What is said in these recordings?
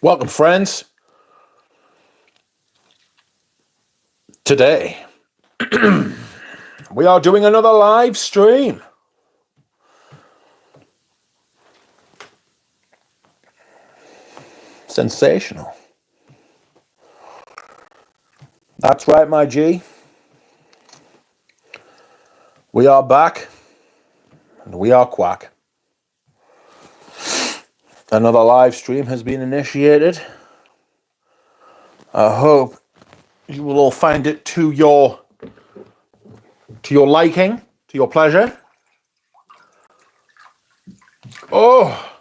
Welcome, friends. Today, we are doing another live stream. Sensational. That's right, my G. We are back, and we are quack. Another live stream has been initiated. I hope you will all find it to your liking, to your pleasure. Oh,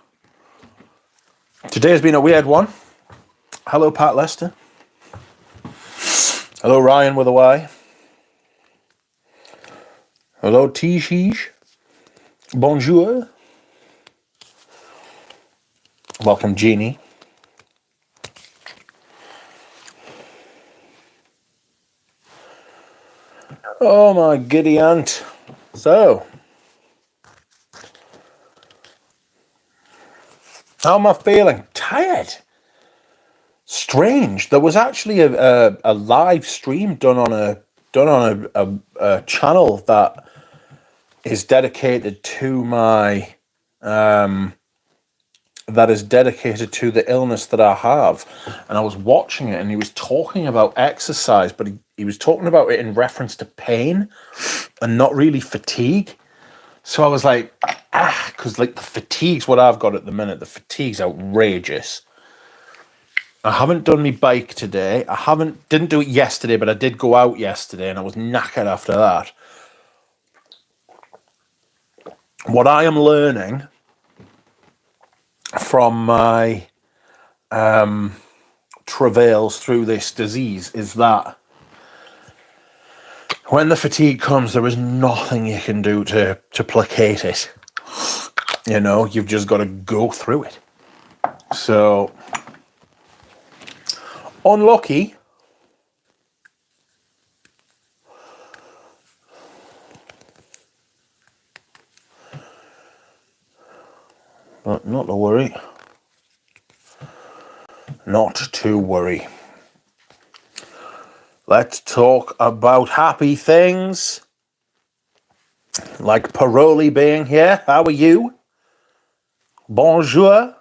today has been a weird one. Hello, Pat Lester. Hello, Ryan with a Y. Hello, T-Sheesh. Bonjour. Welcome, Jeannie. Oh, my giddy aunt. So, how am I feeling? Tired. Strange. There was actually a live stream done on a channel that is dedicated to my that is dedicated to the illness that I have, and I was watching it, and he was talking about exercise, but he was talking about it in reference to pain and not really fatigue. So I was like, because like the fatigue's what I've got at the minute. The fatigue's outrageous. I haven't done my bike today. Didn't do it yesterday, but I did go out yesterday, and I was knackered after that. What I am learning from my travails through this disease is that when the fatigue comes, there is nothing you can do to placate it. You know, you've just got to go through it. So, unlucky. But not to worry. Not to worry. Let's talk about happy things. Like Paroli being here. How are you? Bonjour.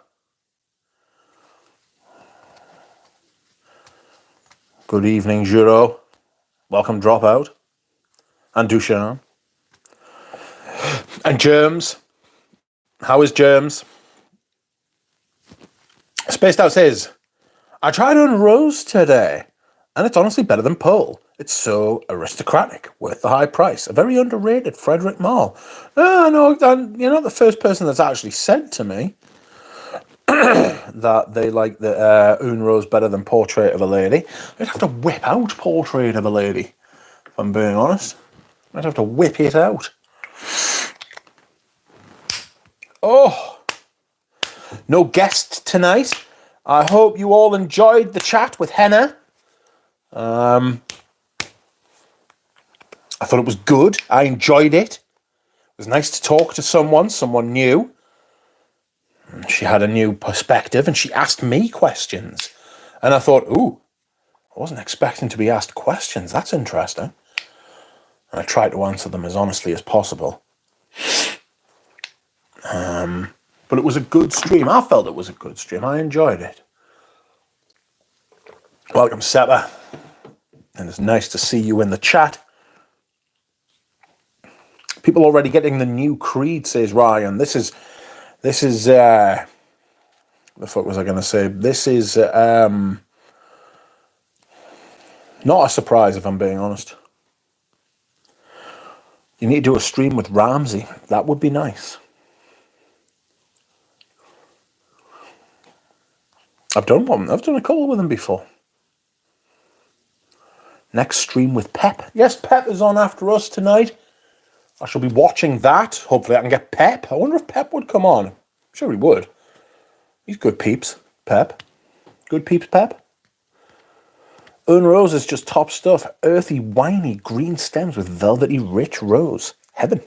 Good evening, Juro. Welcome, Dropout. And Duchamp. And Germs. How is Germs? Spaced Out says, I tried on Rose today, and it's honestly better than Pole. It's so aristocratic, worth the high price. A very underrated Frederick Malle. No, you're not the first person that's actually said to me that they like the Une Rose better than Portrait of a Lady. I'd have to whip out Portrait of a Lady, if I'm being honest. I'd have to whip it out. Oh, no guest tonight. I hope you all enjoyed the chat with Henna. I thought it was good. I enjoyed it. It was nice to talk to someone new. She had a new perspective, and she asked me questions. And I thought, ooh, I wasn't expecting to be asked questions. That's interesting. And I tried to answer them as honestly as possible. But it was a good stream. I felt it was a good stream. I enjoyed it. Welcome, Seppa. And it's nice to see you in the chat. People already getting the new Creed, says Ryan. This is the fuck was I going to say? This is not a surprise, if I'm being honest. You need to do a stream with Ramsey. That would be nice. I've done one. I've done a couple with him before. Next stream with Pep. Yes, Pep is on after us tonight. I shall be watching that. Hopefully I can get Pep. I wonder if Pep would come on. I'm sure he would. He's good peeps, Pep. Good peeps, Pep. Une Rose is just top stuff. Earthy, winey, green stems with velvety, rich rose. Heaven.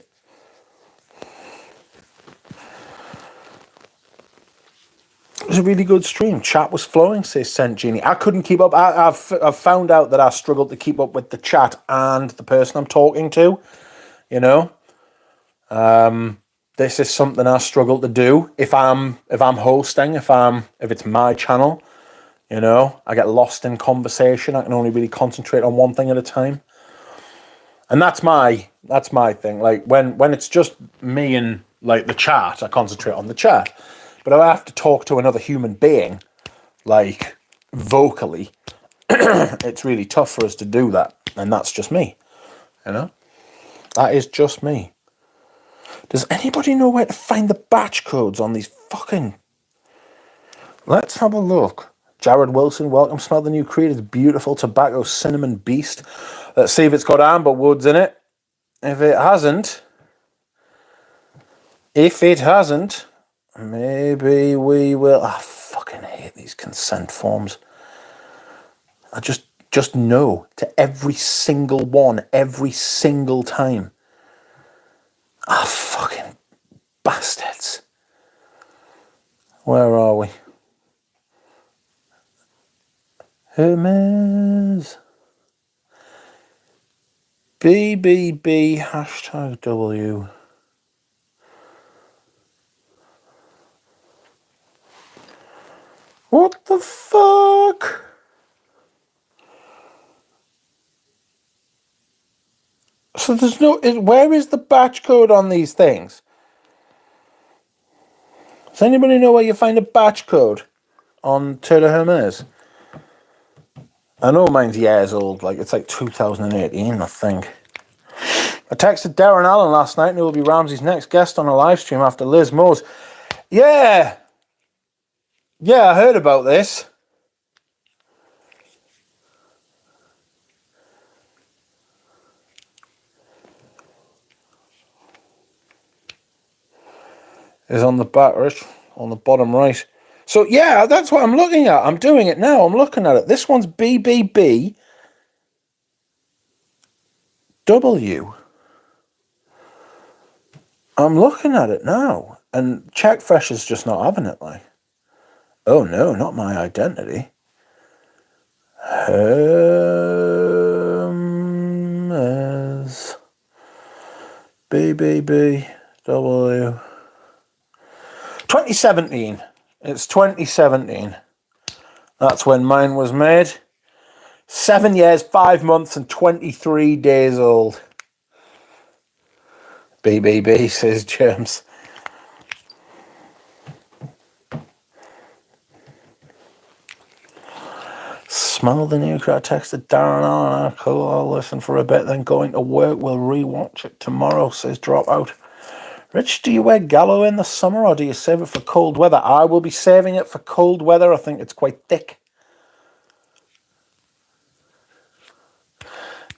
was a really good stream. Chat was flowing, says Sent Genie. I couldn't keep up. I've found out that I struggled to keep up with the chat and the person I'm talking to. You know, this is something I struggle to do if I'm hosting, if it's my channel. You know, I get lost in conversation. I can only really concentrate on one thing at a time, and that's my thing. Like when it's just me and like the chat, I concentrate on the chat. But if I have to talk to another human being, like vocally, it's really tough for us to do that, and that's just me. You know, that is just me. Does anybody know where to find the batch codes on these fucking... Let's have a look. Jared Wilson, welcome. Smell the new Creed. It's beautiful. Tobacco Cinnamon Beast. Let's see if it's got amber woods in it. If it hasn't, maybe we will... I fucking hate these consent forms. I just no to every single one, every single time. Ah, fucking bastards. Where are we? Hermes. BBB hashtag W. What the fuck? So there's no... Where is the batch code on these things? Does anybody know where you find a batch code on Terra Hermes? I know mine's years old. Like, it's like 2018, I think. I texted Darren Allen last night and he will be Ramsey's next guest on a live stream after Liz Mose. Yeah. Yeah, I heard about this. Is on the back, Rich, on the bottom right. So, yeah, that's what I'm looking at. I'm doing it now. I'm looking at it. This one's BBB W. I'm looking at it now. And Check Fresh is just not having it, like. Oh, no, not my identity. Hermes. BBB W. 2017. It's 2017. That's when mine was made. 7 years, 5 months, and 23 days old. BBB, says James. Smell the new crowd. Texted Darren Allen. Cool, I'll listen for a bit, then going to work. We'll re-watch it tomorrow, says Dropout. Rich, do you wear Gallo in the summer or do you save it for cold weather? I will be saving it for cold weather. I think it's quite thick.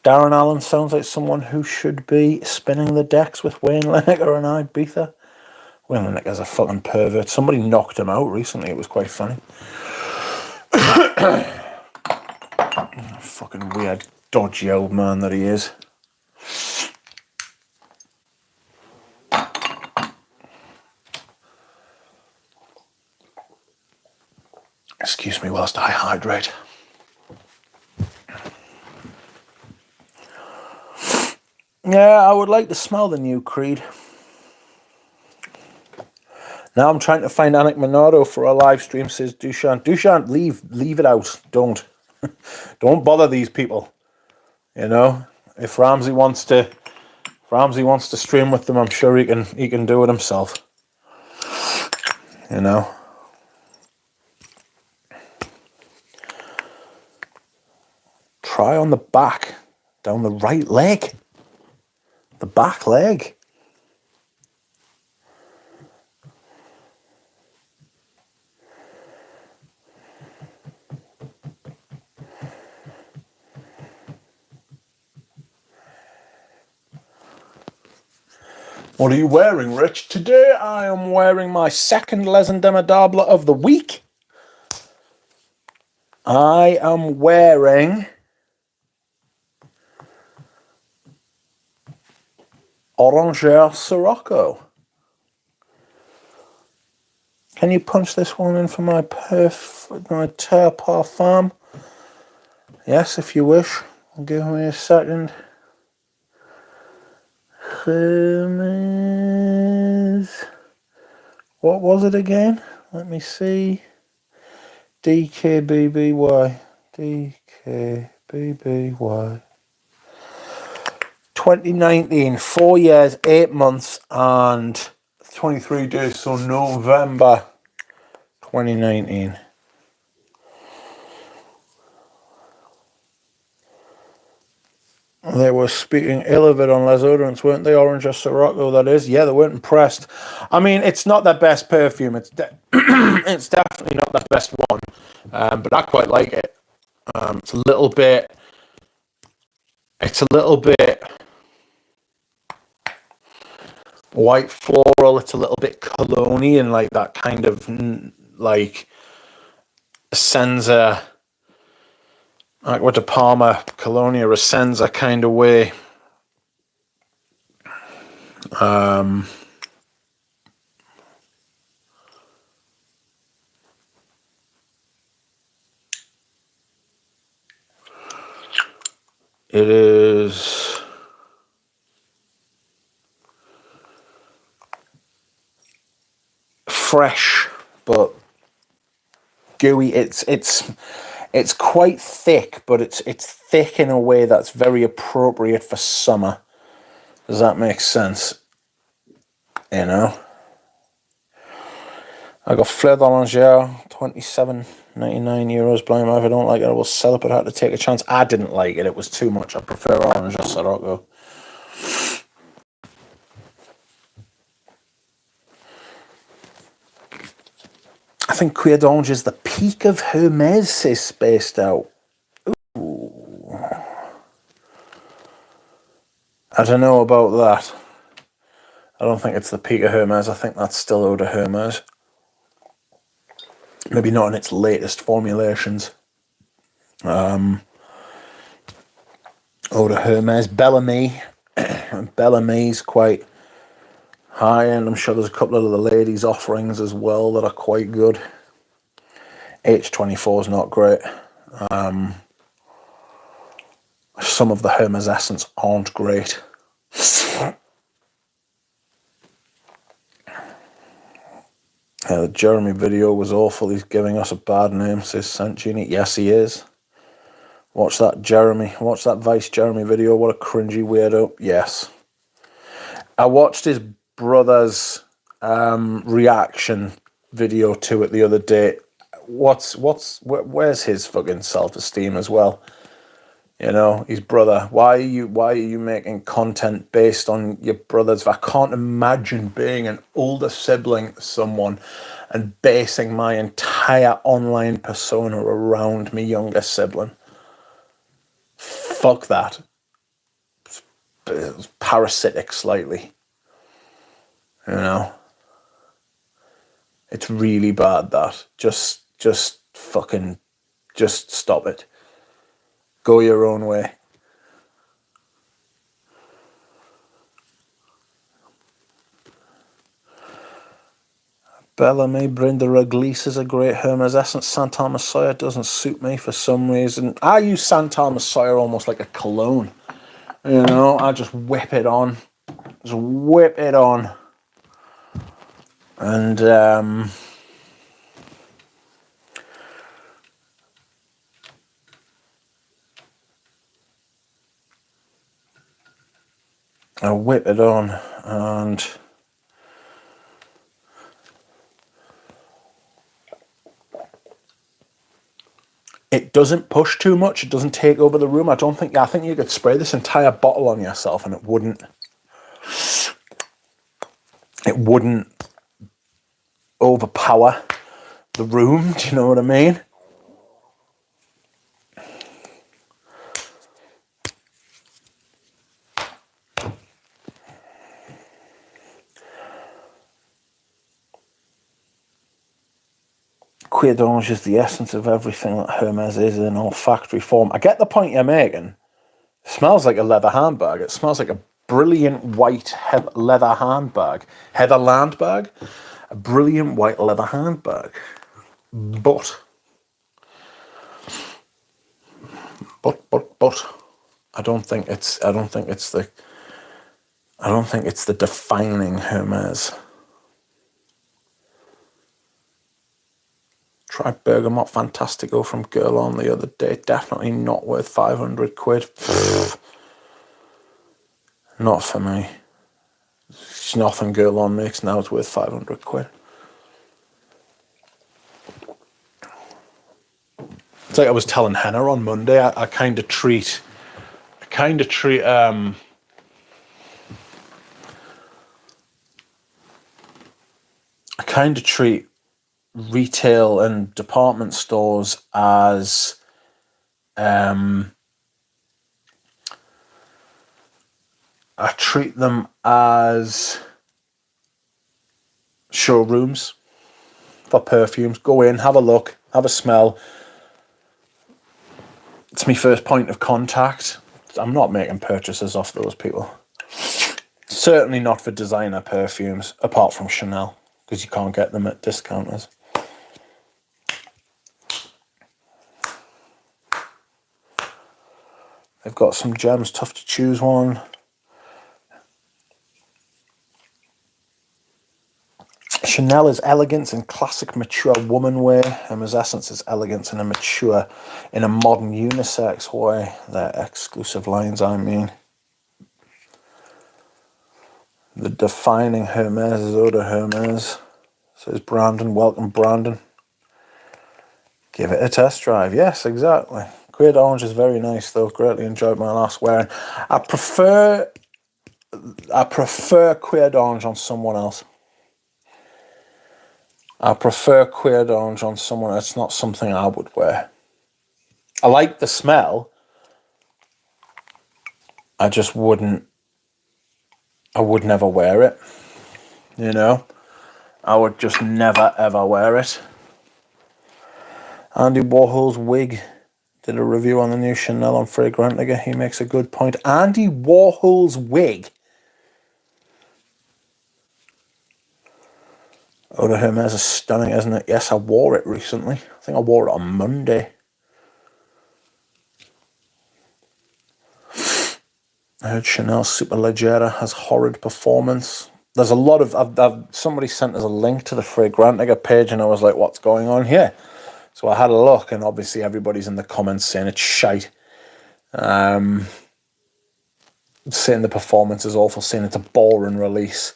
Darren Allen sounds like someone who should be spinning the decks with Wayne Lineker and Ibiza. Wayne Lineker's a fucking pervert. Somebody knocked him out recently. It was quite funny. Fucking weird, dodgy old man that he is. Excuse me whilst I hydrate. Yeah, I would like to smell the new Creed. Now I'm trying to find Anik Monado for a live stream, says Dushan. Dushan, leave it out. Don't bother these people. You know, if Ramsey wants to stream with them, I'm sure he can do it himself. You know. Try on the back, down the right leg. The back leg. What are you wearing, Rich? Today I am wearing my second Les Indomitable of the week. I am wearing Orangere Sirocco. Can you punch this one in for my Perfume? Yes, if you wish. Give me a second. Hermes. What was it again? Let me see. DKBBY. DKBBY. 2019, 4 years, 8 months, and 23 days, so November 2019. They were speaking ill of it on Les Odorants, weren't they? Orange or Sirocco, that is. Yeah, they weren't impressed. I mean, it's not their best perfume. It's it's definitely not their best one, but I quite like it. It's a little bit white floral. It's a little bit cologne-y and like that kind of like Senza, like what De Palma Colonia Resenza kind of way. It is fresh but gooey. It's quite thick, but it's thick in a way that's very appropriate for summer. Does that make sense? You know, I got Fleur d'Oranger, €27.99. Blind if I don't like it, I will sell it, but I had to take a chance. I didn't like it. It was too much. I prefer Orange or Sirocco. I think Cuir d'Orange is the peak of Hermes, says Spaced Out. Ooh. I don't know about that. I don't think it's the peak of Hermes. I think that's still Eau de Hermes. Maybe not in its latest formulations. Eau de Hermes. Bellamy. Bellamy's quite high end. I'm sure there's a couple of the ladies' offerings as well that are quite good. H24 is not great. Some of the Hermes Essence aren't great. The Jeremy video was awful. He's giving us a bad name, says Santini. Yes, he is. Watch that Jeremy. Watch that Vice Jeremy video. What a cringy weirdo. Yes. I watched his brother's reaction video to it the other day. Where's his fucking self-esteem as well? You know, his brother. Why are you making content based on your brothers? I can't imagine being an older sibling to someone and basing my entire online persona around my younger sibling. Fuck that. It's parasitic slightly. You know? It's really bad, that. Just stop it. Go your own way. Bellamy, Brenda Reglisse is a great Hermes Essence. Santal Messiah doesn't suit me for some reason. I use Santal Messiah almost like a cologne. You know, I just whip it on. Just whip it on. And, I whip it on and it doesn't push too much. It doesn't take over the room. I think you could spray this entire bottle on yourself and it wouldn't overpower the room. Do you know what I mean? Cuir d'Orange is the essence of everything that Hermes is in all factory form. I get the point you're making. It smells like a leather handbag. It smells like a brilliant white leather handbag. Heather Landbag. a brilliant white leather handbag. But I don't think it's the defining Hermes. Tried Bergamot Fantastico from Guerlain the other day. Definitely not worth 500 quid. Not for me. It's nothing Guerlain makes now. It's worth 500 quid. It's like I was telling Henna on Monday. I kind of treat retail and department stores as I treat them as showrooms for perfumes. Go in, have a look, have a smell. It's my first point of contact. I'm not making purchases off those people. Certainly not for designer perfumes, apart from Chanel, because you can't get them at discounters. They've got some gems, tough to choose one. Chanel is elegance and classic mature woman wear. Hermes Essence is elegance and a mature in a modern unisex way. They're exclusive lines, I mean. The defining Hermes is Eau de Hermes. Says Brandon, welcome Brandon. Give it a test drive. Yes, exactly. Quid Orange is very nice though. Greatly enjoyed my last wearing. I prefer Quid Orange on someone else. I prefer Quid Orange on someone. It's not something I would wear. I like the smell. I just wouldn't. I would never wear it. You know, I would just never ever wear it. Andy Warhol's wig did a review on the new Chanel on Fragrantica. He makes a good point. Andy Warhol's wig. Eau de Hermes is stunning, isn't it? Yes, I wore it recently. I think I wore it on Monday. I heard Chanel Superleggera has horrid performance. There's a lot of... somebody sent us a link to the Fragrantica page and I was like, what's going on here? So I had a look and obviously everybody's in the comments saying it's shite. Saying the performance is awful, saying it's a boring release.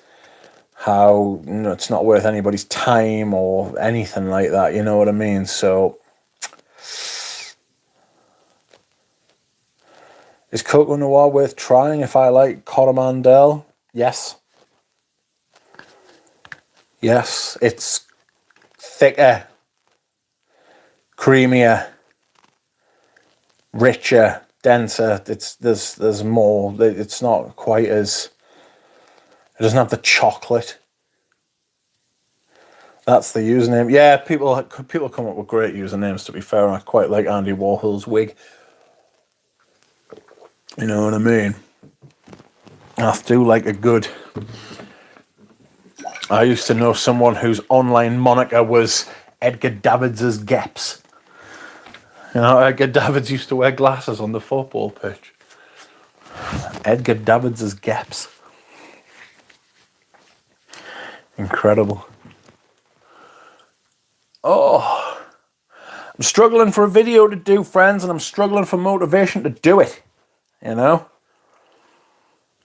How it's not worth anybody's time or anything like that, you know what I mean? So, is Coco Noir worth trying if I like Coromandel? Yes. Yes, it's thicker, creamier, richer, denser. There's more. It's not quite as... It doesn't have the chocolate. That's the username. Yeah, people come up with great usernames, to be fair. I quite like Andy Warhol's wig. You know what I mean? I do like a good... I used to know someone whose online moniker was Edgar Davids' Geps. You know, Edgar Davids used to wear glasses on the football pitch. Edgar Davids' Geps. Incredible. Oh, I'm struggling for a video to do, friends, and I'm struggling for motivation to do it. You know?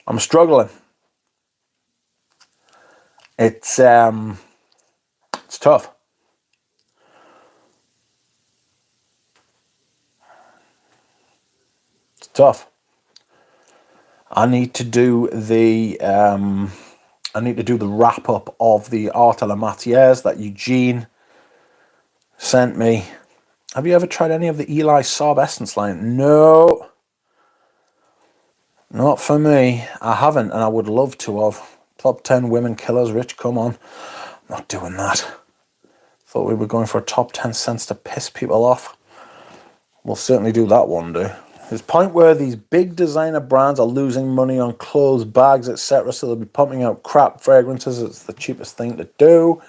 I'm struggling. It's tough. It's tough. I need to do the wrap up of the Art à la Matières that Eugene sent me. Have you ever tried any of the Eli Saab Essence line? No. Not for me. I haven't, and I would love to have. Top 10 women killers, Rich, come on. I'm not doing that. Thought we were going for a top 10 cents to piss people off. We'll certainly do that one day. There's a point where these big designer brands are losing money on clothes, bags, etc. So they'll be pumping out crap fragrances. It's the cheapest thing to do.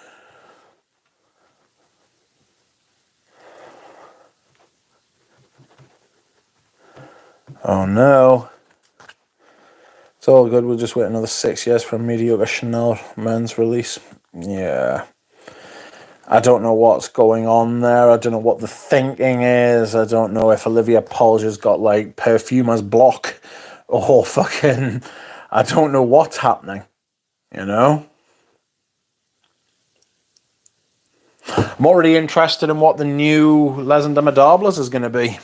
Oh no. It's all good. We'll just wait another 6 years for a mediocre Chanel men's release. Yeah. I don't know what's going on there. I don't know what the thinking is. I don't know if Olivia Polger's got like Perfume as block or fucking... I don't know what's happening, you know? I'm already interested in what the new Les Indomables is going to be,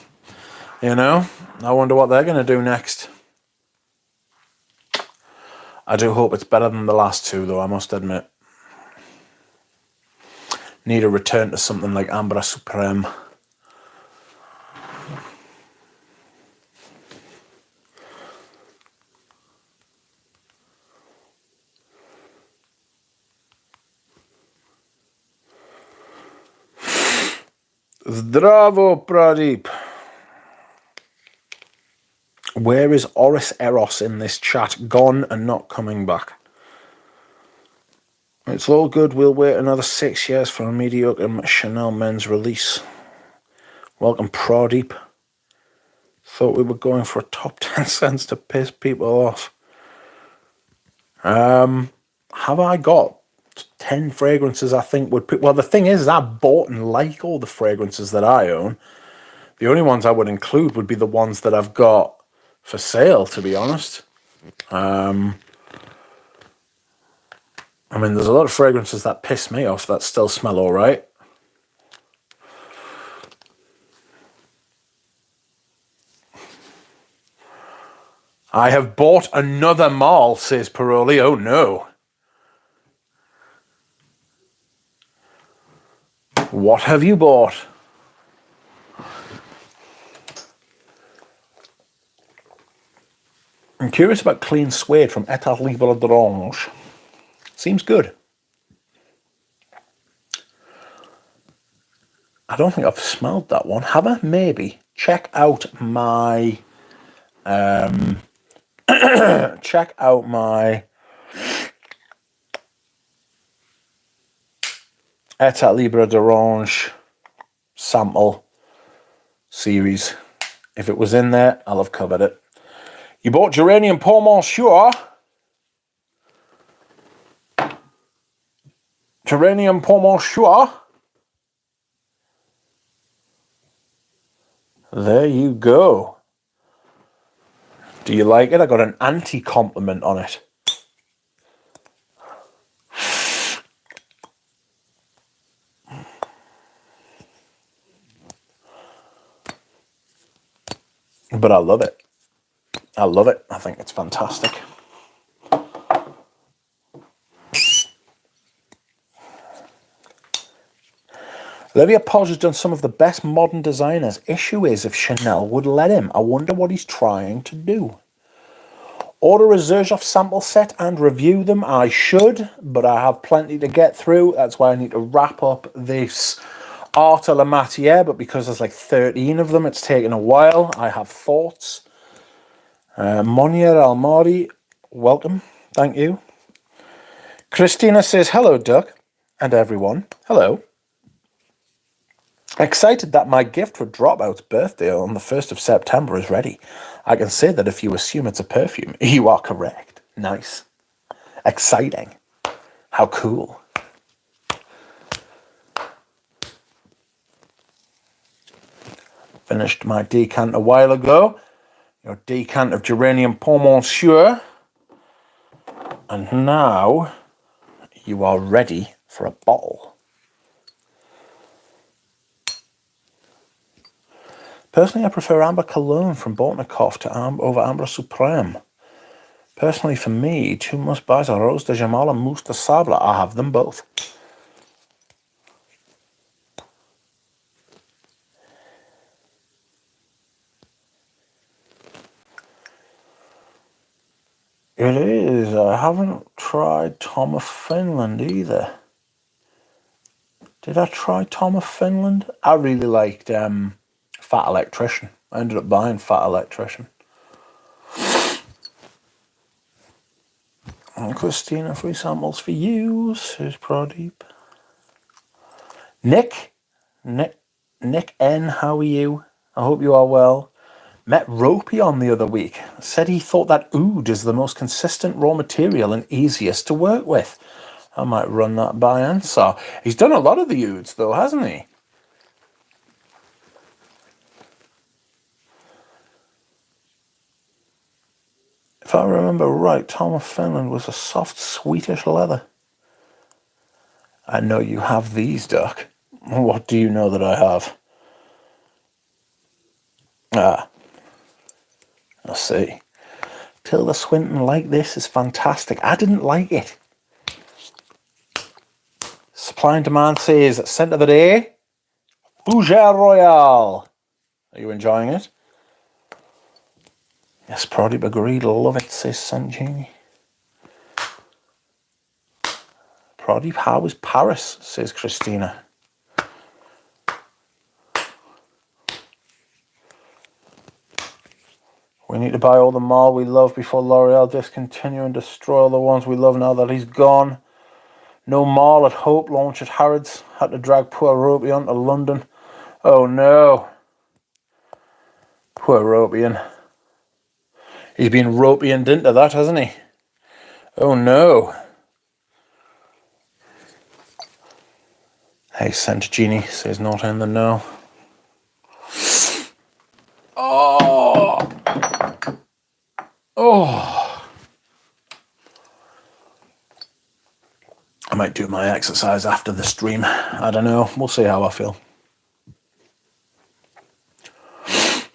you know? I wonder what they're going to do next. I do hope it's better than the last two, though, I must admit. Need a return to something like Ambra Supreme. Zdravo, Pradeep. Where is Oris Eros in this chat? Gone and not coming back. It's all good. We'll wait another 6 years for a mediocre Chanel men's release. Welcome, Pradeep. Thought we were going for a top 10 cents to piss people off. Have I got 10 fragrances I think would pick? Well, the thing is, I bought and like all the fragrances that I own. The only ones I would include would be the ones that I've got for sale, to be honest. I mean, there's a lot of fragrances that piss me off that still smell all right. I have bought another mall, says Paroli. Oh, no. What have you bought? I'm curious about Clean Suede from Etat Libre d'Orange. Seems good. I don't think I've smelled that one. Have I? Maybe. Check out my... check out my... Etat Libre d'Orange sample series. If it was in there, I'll have covered it. You bought Geranium Pour Monsieur. Geranium Pour Monsieur. There you go. Do you like it? I got an anti-compliment on it. But I love it. I love it. I think it's fantastic. Olivia Podge has done some of the best modern designers. Issue is if Chanel would let him. I wonder what he's trying to do. Order a Xerjoff sample set and review them. I should, but I have plenty to get through. That's why I need to wrap up this Art La Matière, but because there's like 13 of them, it's taken a while. I have thoughts. Monier Almari, welcome. Thank you. Christina says, hello, Doug, and everyone. Hello. Excited that my gift for Dropout's birthday on the 1st of September is ready. I can say that if you assume it's a perfume, you are correct. Nice. Exciting. How cool. Finished my decant a while ago. Your decant of Geranium Pour Monsieur. And now you are ready for a bottle. Personally, I prefer Amber Cologne from Bortnikov to over Amber Supreme. Personally, for me, two must-buys are Rose de Jamal and Mousse de Sable. I have them both. It is. I haven't tried Tom of Finland either. Did I try Tom of Finland? I really liked Fat Electrician. I ended up buying Fat Electrician. And Christina, free samples for you, says Pradeep. Nick N, how are you? I hope you are well. Met Ropion the other week. Said he thought that oud is the most consistent raw material and easiest to work with. I might run that by Ansar. He's done a lot of the ouds though, hasn't he? If I remember right, Tom of Finland was a soft, sweetish leather. I know you have these, Duck. What do you know that I have? Ah, I see. Tilda Swinton like this is fantastic. I didn't like it. Supply and demand says, scent of the day, Fougere Royale. Are you enjoying it? Yes, Prodip agreed. Love it, says Sanjini. Prodip, how is Paris, says Christina. We need to buy all the mall we love before L'Oreal discontinue and destroy all the ones we love now that he's gone. No mall at Hope launch at Harrods. Had to drag poor Ropion to London. Oh no. Poor Ropion. He's been Ropioned into that, hasn't he? Oh no. Hey, Saint Genie says not in the know. Oh. Oh. I might do my exercise after the stream. I don't know. We'll see how I feel.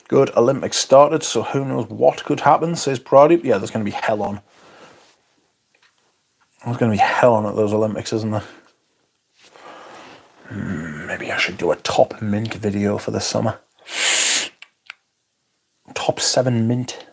Good. Olympics started, so who knows what could happen, says Prodip. Yeah, there's going to be hell on. There's going to be hell on at those Olympics, isn't there? Maybe I should do a top mint video for the summer. Top 7 mint.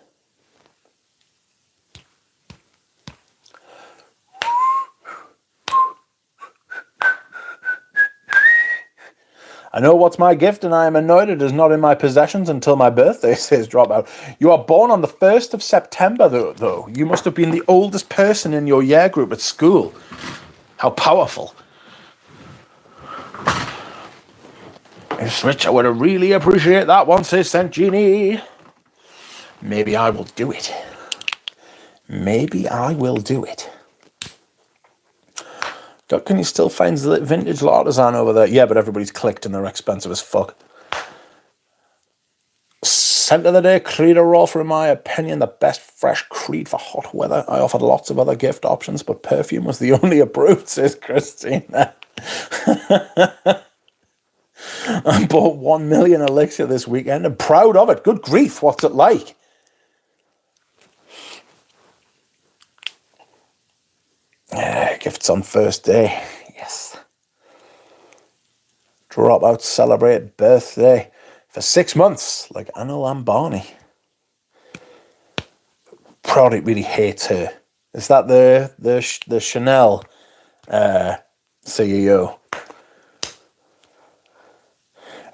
I know what's my gift, and I am annoyed it is not in my possessions until my birthday, says Dropout. You are born on the 1st of September, though. You must have been the oldest person in your year group at school. How powerful. Switch, I would really appreciate that one, says Saint Genie. Maybe I will do it. Maybe I will do it. Can you still find vintage L'artisan over there? Yeah, but everybody's clicked and they're expensive as fuck. Scent of the day, Creed or Rolf, in my opinion, the best fresh Creed for hot weather. I offered lots of other gift options, but Perfume was the only approved, says Christina. I bought 1 million elixir this weekend and proud of it. Good grief, what's it like? Gifts on first day. Yes. Dropout celebrate birthday for 6 months, like Anna Lambani. Prodip really hates her. Is that the Chanel CEO?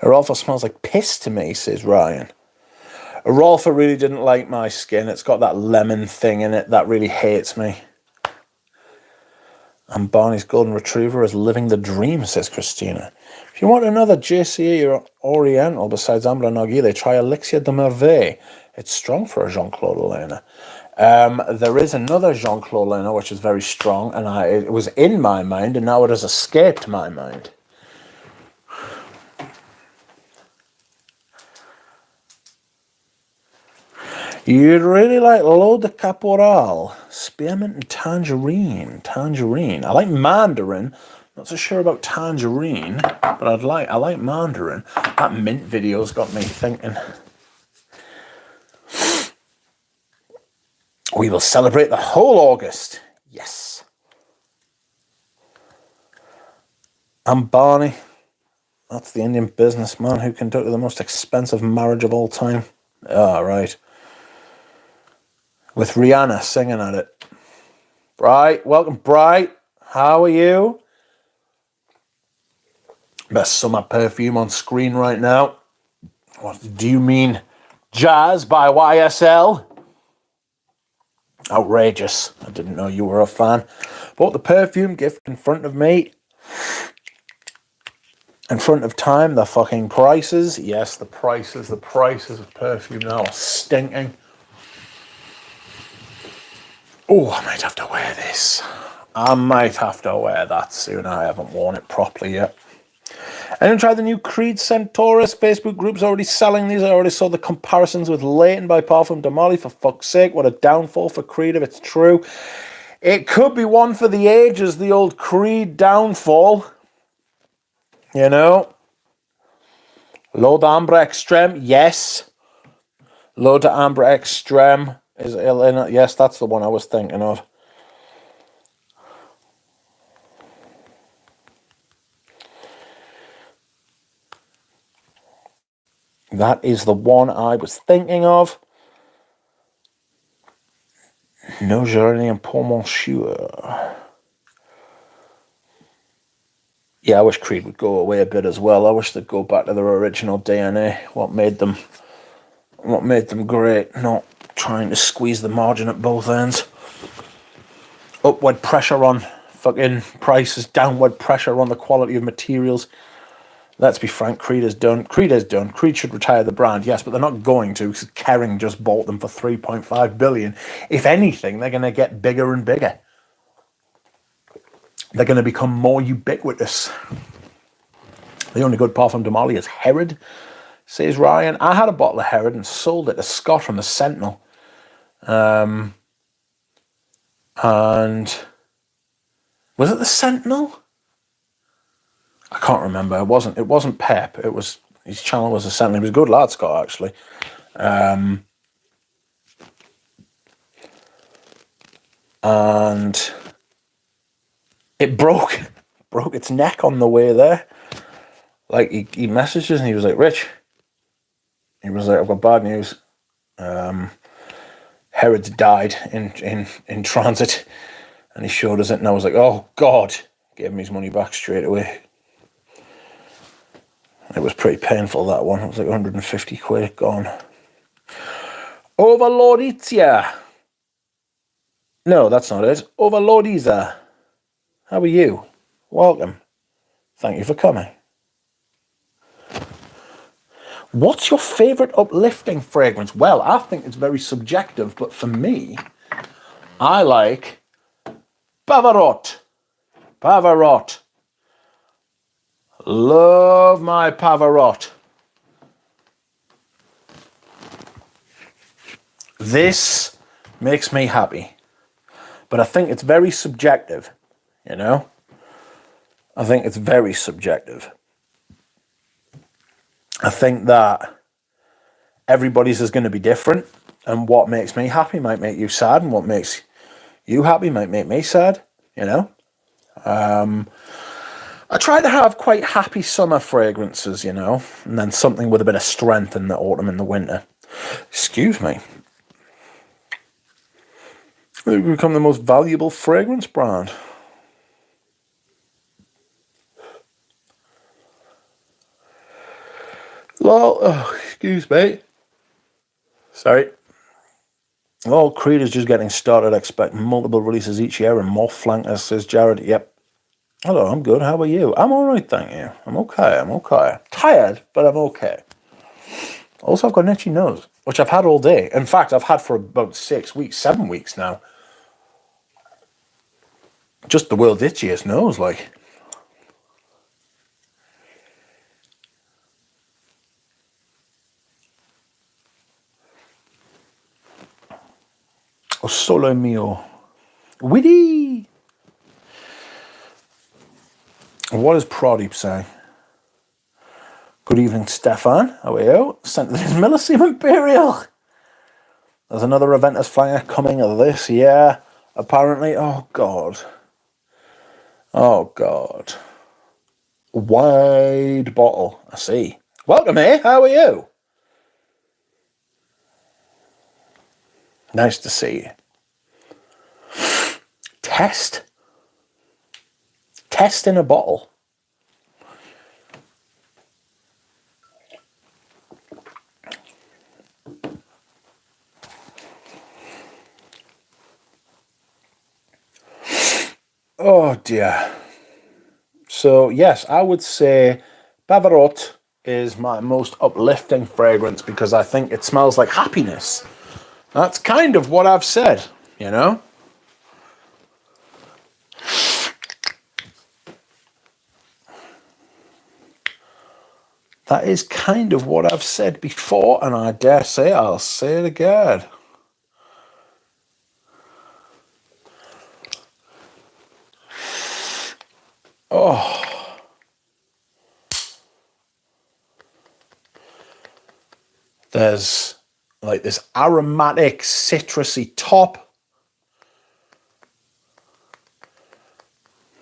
Arolfa smells like piss to me, says Ryan. Arolfa really didn't like my skin. It's got that lemon thing in it that really hates me. And Barney's Golden Retriever is living the dream, says Christina. If you want another JCE or Oriental besides Ambler Narguilé, try Elixir de Merveille. It's strong for a Jean-Claude Elena. There is another Jean-Claude Elena which is very strong, and it was in my mind, and now it has escaped my mind. You'd really like L'Eau de Caporal, Spearmint and Tangerine. I like Mandarin. Not so sure about Tangerine, but I like Mandarin. That mint video's got me thinking. We will celebrate the whole August. Yes. I'm Barney. That's the Indian businessman who conducted the most expensive marriage of all time. Ah, right. With Rihanna singing at it. Bright, welcome, Bright. How are you? Best summer perfume on screen right now. What do you mean? Jazz by YSL? Outrageous. I didn't know you were a fan. Bought the perfume gift in front of me. In front of time, the fucking prices. Yes, the prices of perfume now are stinking. Oh, I might have to wear this. I might have to wear that soon. I haven't worn it properly yet. Anyone tried the new Creed Centaurus? Facebook group's already selling these. I already saw the comparisons with Leighton by Parfum de Marly. For fuck's sake, what a downfall for Creed if it's true. It could be one for the ages, the old Creed downfall. You know? L'eau d'ambre extreme, yes. L'eau d'ambre extreme is ill in it. Yes, that's the one I was thinking of. That is the one I was thinking of. No journey and pour monsieur. Yeah, I wish Creed would go away a bit as well. I wish they'd go back to their original DNA. What made them great, not trying to squeeze the margin at both ends. Upward pressure on fucking prices, downward pressure on the quality of materials. Let's be frank, Creed is done. Creed should retire the brand, yes, but they're not going to because Kering just bought them for $3.5 billion. If anything, they're going to get bigger and bigger. They're going to become more ubiquitous. The only good Parfum de Marly is Herod, says Ryan. I had a bottle of Herod and sold it to Scott from the Sentinel. And was it the Sentinel? I can't remember. It wasn't Pep. It was, his channel was the Sentinel. He was a good lad, Scott, actually. And it broke its neck on the way there. Like, he messaged us and he was like, Rich, he was like, I've got bad news. Herod's died in transit. And he showed us it, and I was like, oh, God. Gave him his money back straight away. It was pretty painful, that one. It was like 150 quid gone. Overlorditia. No, that's not it. Overlordiza. How are you? Welcome. Thank you for coming. What's your favourite uplifting fragrance? Well, I think it's very subjective, but for me, I like Pavarotti. Pavarotti. Love my Pavarotti. This makes me happy. But I think it's very subjective, you know? I think it's very subjective. I think that everybody's is going to be different, and what makes me happy might make you sad, and what makes you happy might make me sad, you know? I try to have quite happy summer fragrances, you know, and then something with a bit of strength in the autumn and the winter. Excuse me. We've become the most valuable fragrance brand. Well, oh, excuse me. Sorry. Well, Creed is just getting started. I expect multiple releases each year and more flankers, says Jared. Yep. Hello, I'm good. How are you? I'm all right, thank you. I'm okay. Tired, but I'm okay. Also, I've got an itchy nose, which I've had all day. In fact, I've had for about 6 weeks, 7 weeks now. Just the world's itchiest nose, like. Oh, solo mio. Witty! What is Pradeep saying? Good evening, Stefan. How are you? Sent this Milliseam Imperial. There's another Aventus Fire coming this year, apparently. Oh, God. Oh, God. Wide bottle. I see. Welcome, eh? How are you? Nice to see you. Test in a bottle. Oh dear. So yes, I would say Pavarotti is my most uplifting fragrance because I think it smells like happiness. That's kind of what I've said, you know? That is kind of what I've said before, and I dare say I'll say it again. Oh. There's like this aromatic, citrusy top.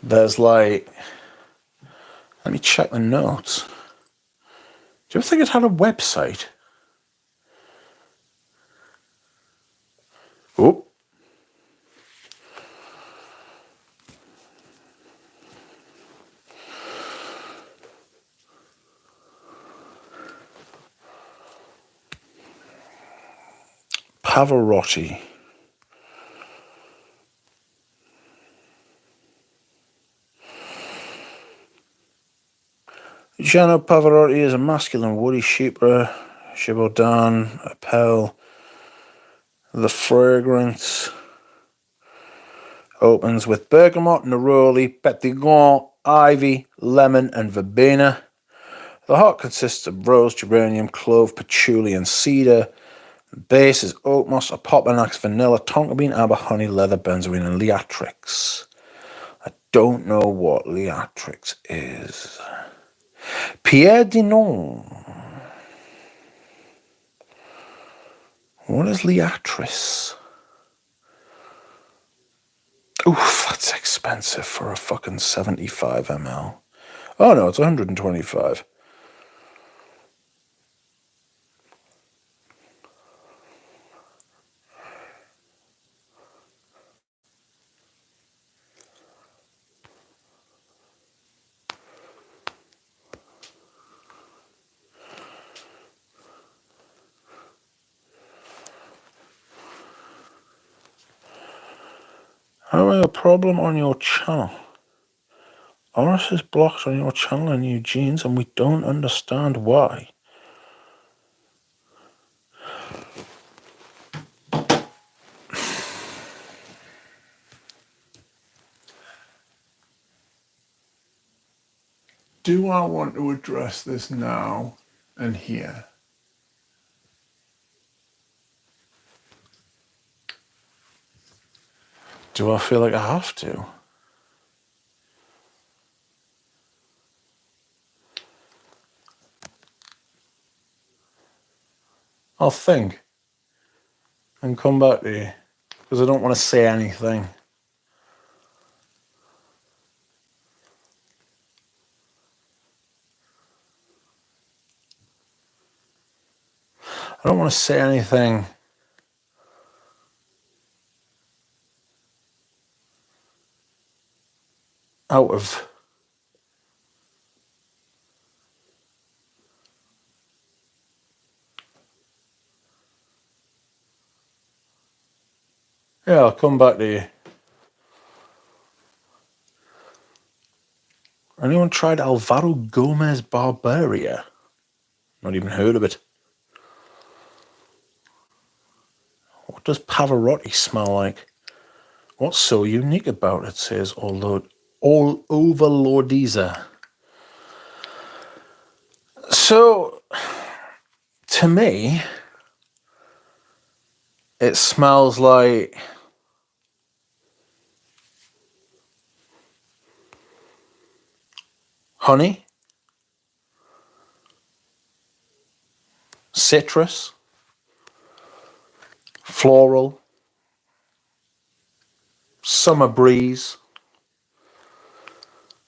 There's like, let me check the notes. Do you ever think it had a website? Oh. Pavarotti. Gianno Pavarotti is a masculine woody chypre, Givaudan, Appel. The fragrance opens with bergamot, neroli, petigon, ivy, lemon, and verbena. The heart consists of rose, geranium, clove, patchouli, and cedar. The base is oak moss, apopanax, vanilla, tonka bean, amber, honey, leather, benzoin, and liatrix. I don't know what liatrix is. Pierre Dinon. What is liatrix? Oof, that's expensive for a fucking 75 ml. Oh no, it's 125. Have I a problem on your channel? Oris is blocked on your channel in Eugene's and we don't understand why. Do I want to address this now and here? Do I feel like I have to? I'll think and come back to you because I don't want to say anything. I don't want to say anything out of yeah, I'll come back to you. Anyone tried Alvaro Gomez Barberia? Not even heard of it. What does Pavarotti smell like? What's so unique about it, says all Overlordiza. So, to me, it smells like honey, citrus, floral, summer breeze.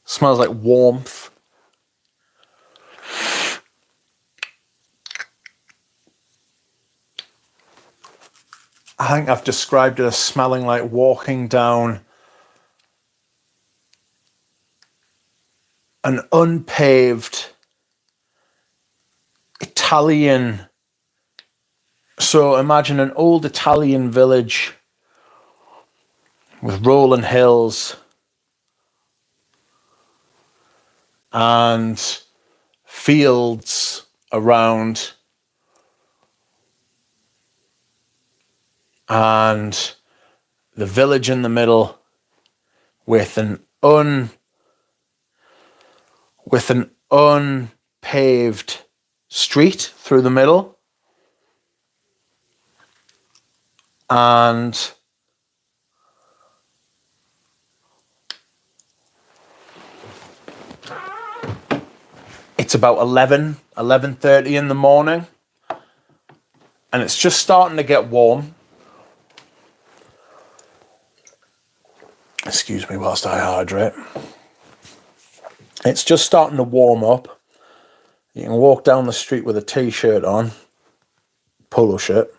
Smells like warmth. I think I've described it as smelling like walking down an unpaved Italian. So imagine an old Italian village with rolling hills and fields around, and the village in the middle with an unpaved street through the middle, and it's about 11:30 in the morning, and it's just starting to get warm. Excuse me whilst I hydrate. It's just starting to warm up. You can walk down the street with a t-shirt on, polo shirt.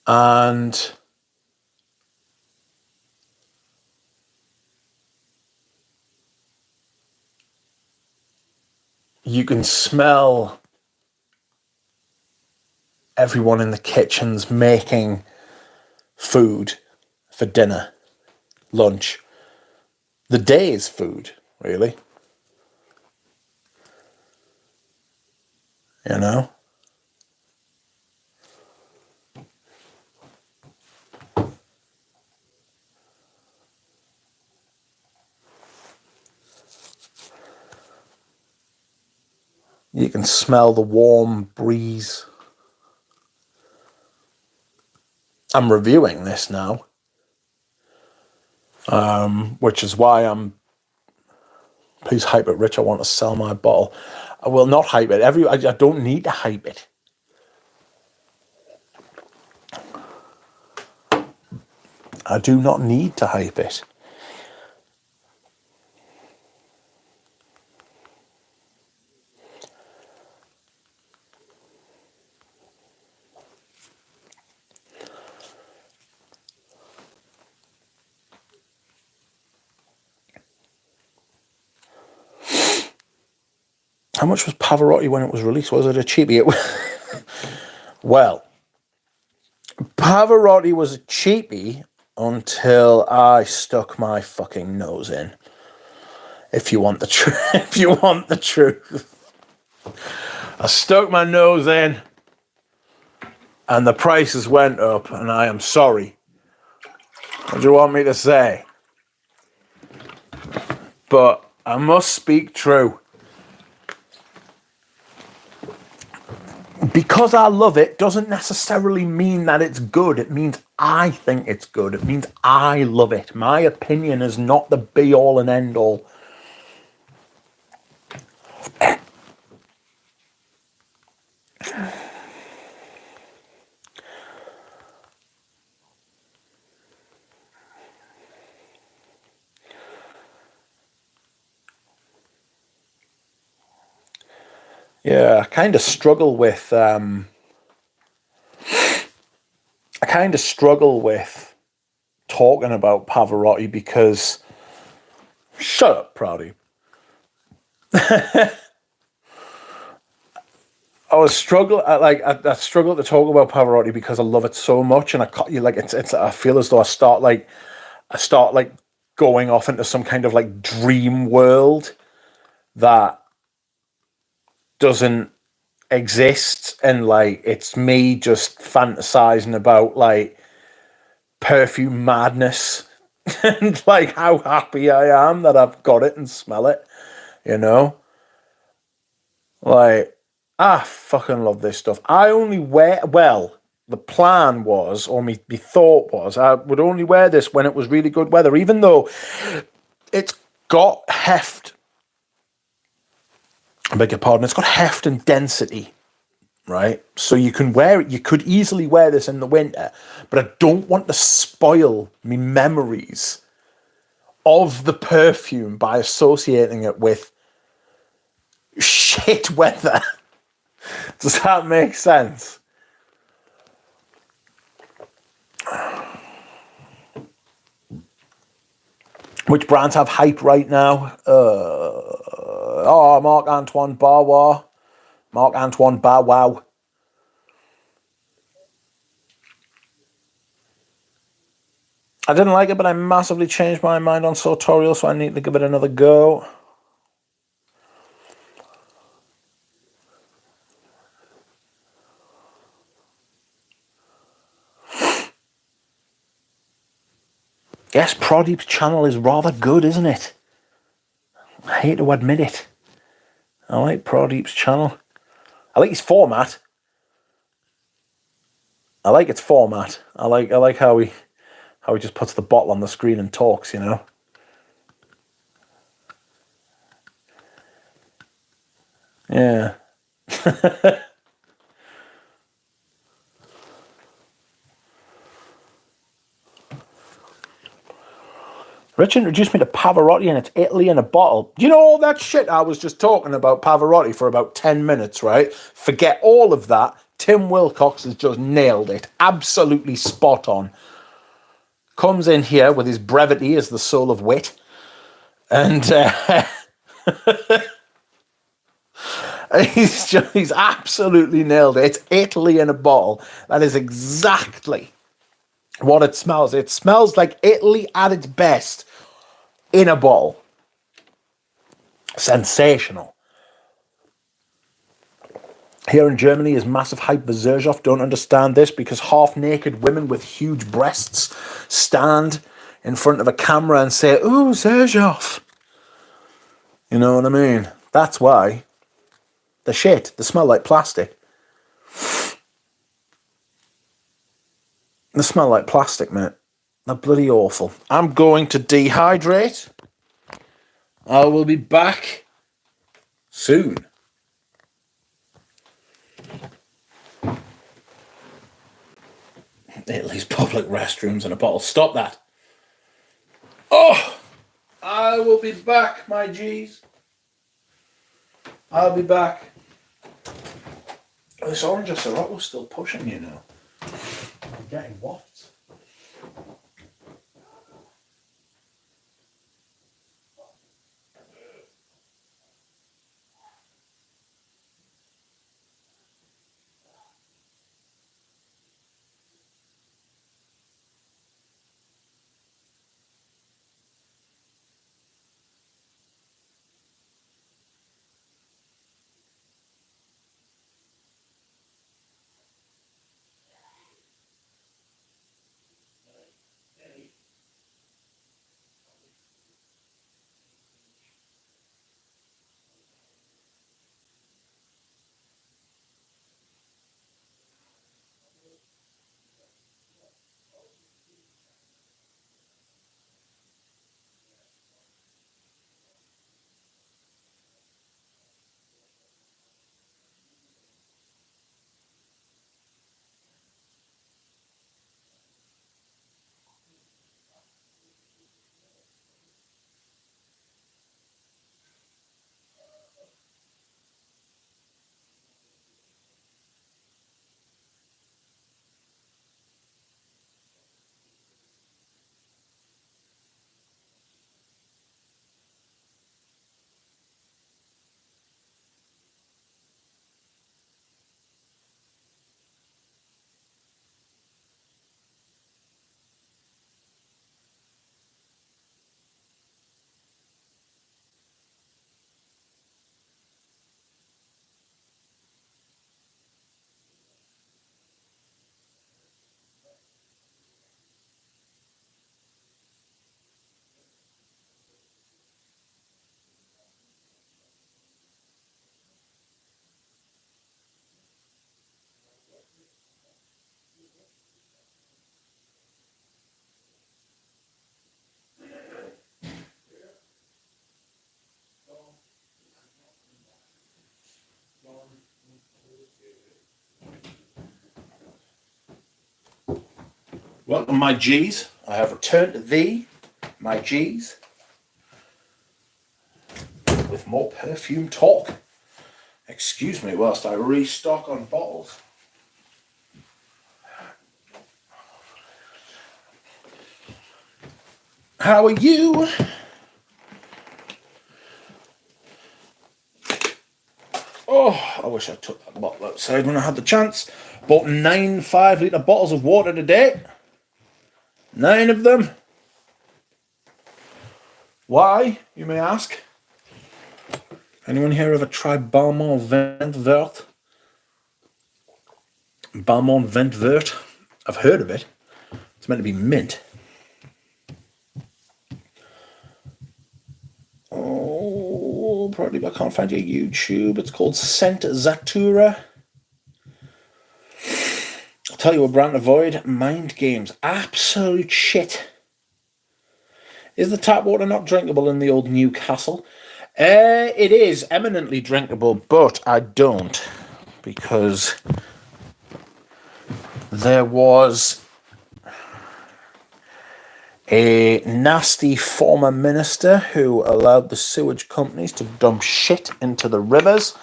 And you can smell everyone in the kitchens making food for dinner, lunch, the day's food, really. You know? You can smell the warm breeze. I'm reviewing this now, which is why I'm... Please hype it, Rich. I want to sell my bottle. I will not hype it. I don't need to hype it. I do not need to hype it. How much was Pavarotti when it was released? Was it a cheapie? Well, Pavarotti was a cheapie until I stuck my fucking nose in. If you want the truth, if you want the truth, I stuck my nose in, and the prices went up. And I am sorry. What do you want me to say? But I must speak true. Because I love it doesn't necessarily mean that it's good. It means I think it's good. It means I love it. My opinion is not the be-all and end-all. Yeah, I kind of struggle with talking about Pavarotti because... Shut up, Proudy. I struggle to talk about Pavarotti because I love it so much, and I feel as though I start going off into some kind of like dream world that doesn't exist, and like it's me just fantasizing about like perfume madness and like how happy I am that I've got it and smell it, you know? Like, I fucking love this stuff. I only wear, well, the plan was, or my thought was, I would only wear this when it was really good weather, even though it's got heft. I beg your pardon, it's got heft and density, right? So you can wear it, you could easily wear this in the winter, but I don't want to spoil me memories of the perfume by associating it with shit weather. Does that make sense? Which brands have hype right now? Marc-Antoine Barwow. Marc-Antoine Barwow. I didn't like it, but I massively changed my mind on Sartorial, so I need to give it another go. Yes, Pradeep's channel is rather good, isn't it? I hate to admit it. I like Pradeep's channel. I like his format. I like its format. I like how he just puts the bottle on the screen and talks, you know. Yeah. Rich introduced me to Pavarotti and it's Italy in a bottle. Do you know all that shit I was just talking about Pavarotti for about 10 minutes, right? Forget all of that. Tim Wilcox has just nailed it. Absolutely spot on. Comes in here with his brevity as the soul of wit. And he's absolutely nailed it. It's Italy in a bottle. That is exactly what it smells. It smells like Italy at its best in a bottle. Sensational. Here in Germany is massive hype for Xerjoff. Don't understand this because half-naked women with huge breasts stand in front of a camera and say, "Ooh, Xerjoff." You know what I mean? That's why. The shit. They smell like plastic. They smell like plastic, mate. They're bloody awful. I'm going to dehydrate. I will be back soon. Italy's public restrooms and a bottle. Stop that. Oh, I will be back, my G's. I'll be back. This orange Syrah's still pushing, you know. I'm getting what? Welcome, my G's. I have returned to thee, my G's, with more perfume talk. Excuse me whilst I restock on bottles. How are you? Oh, I wish I took that bottle outside when I had the chance. Bought 9 5-litre bottles of water today. 9 of them. Why, you may ask? Anyone here ever tried Balmont Vent Vert? Balmont Vent Vert? I've heard of it. It's meant to be mint. Oh, probably I can't find your YouTube. It's called Scent Zatura. I'll tell you a brand to avoid. Mind Games. Absolute shit. Is the tap water not drinkable in the old Newcastle? It is eminently drinkable, but I don't. Because there was a nasty former minister who allowed the sewage companies to dump shit into the rivers.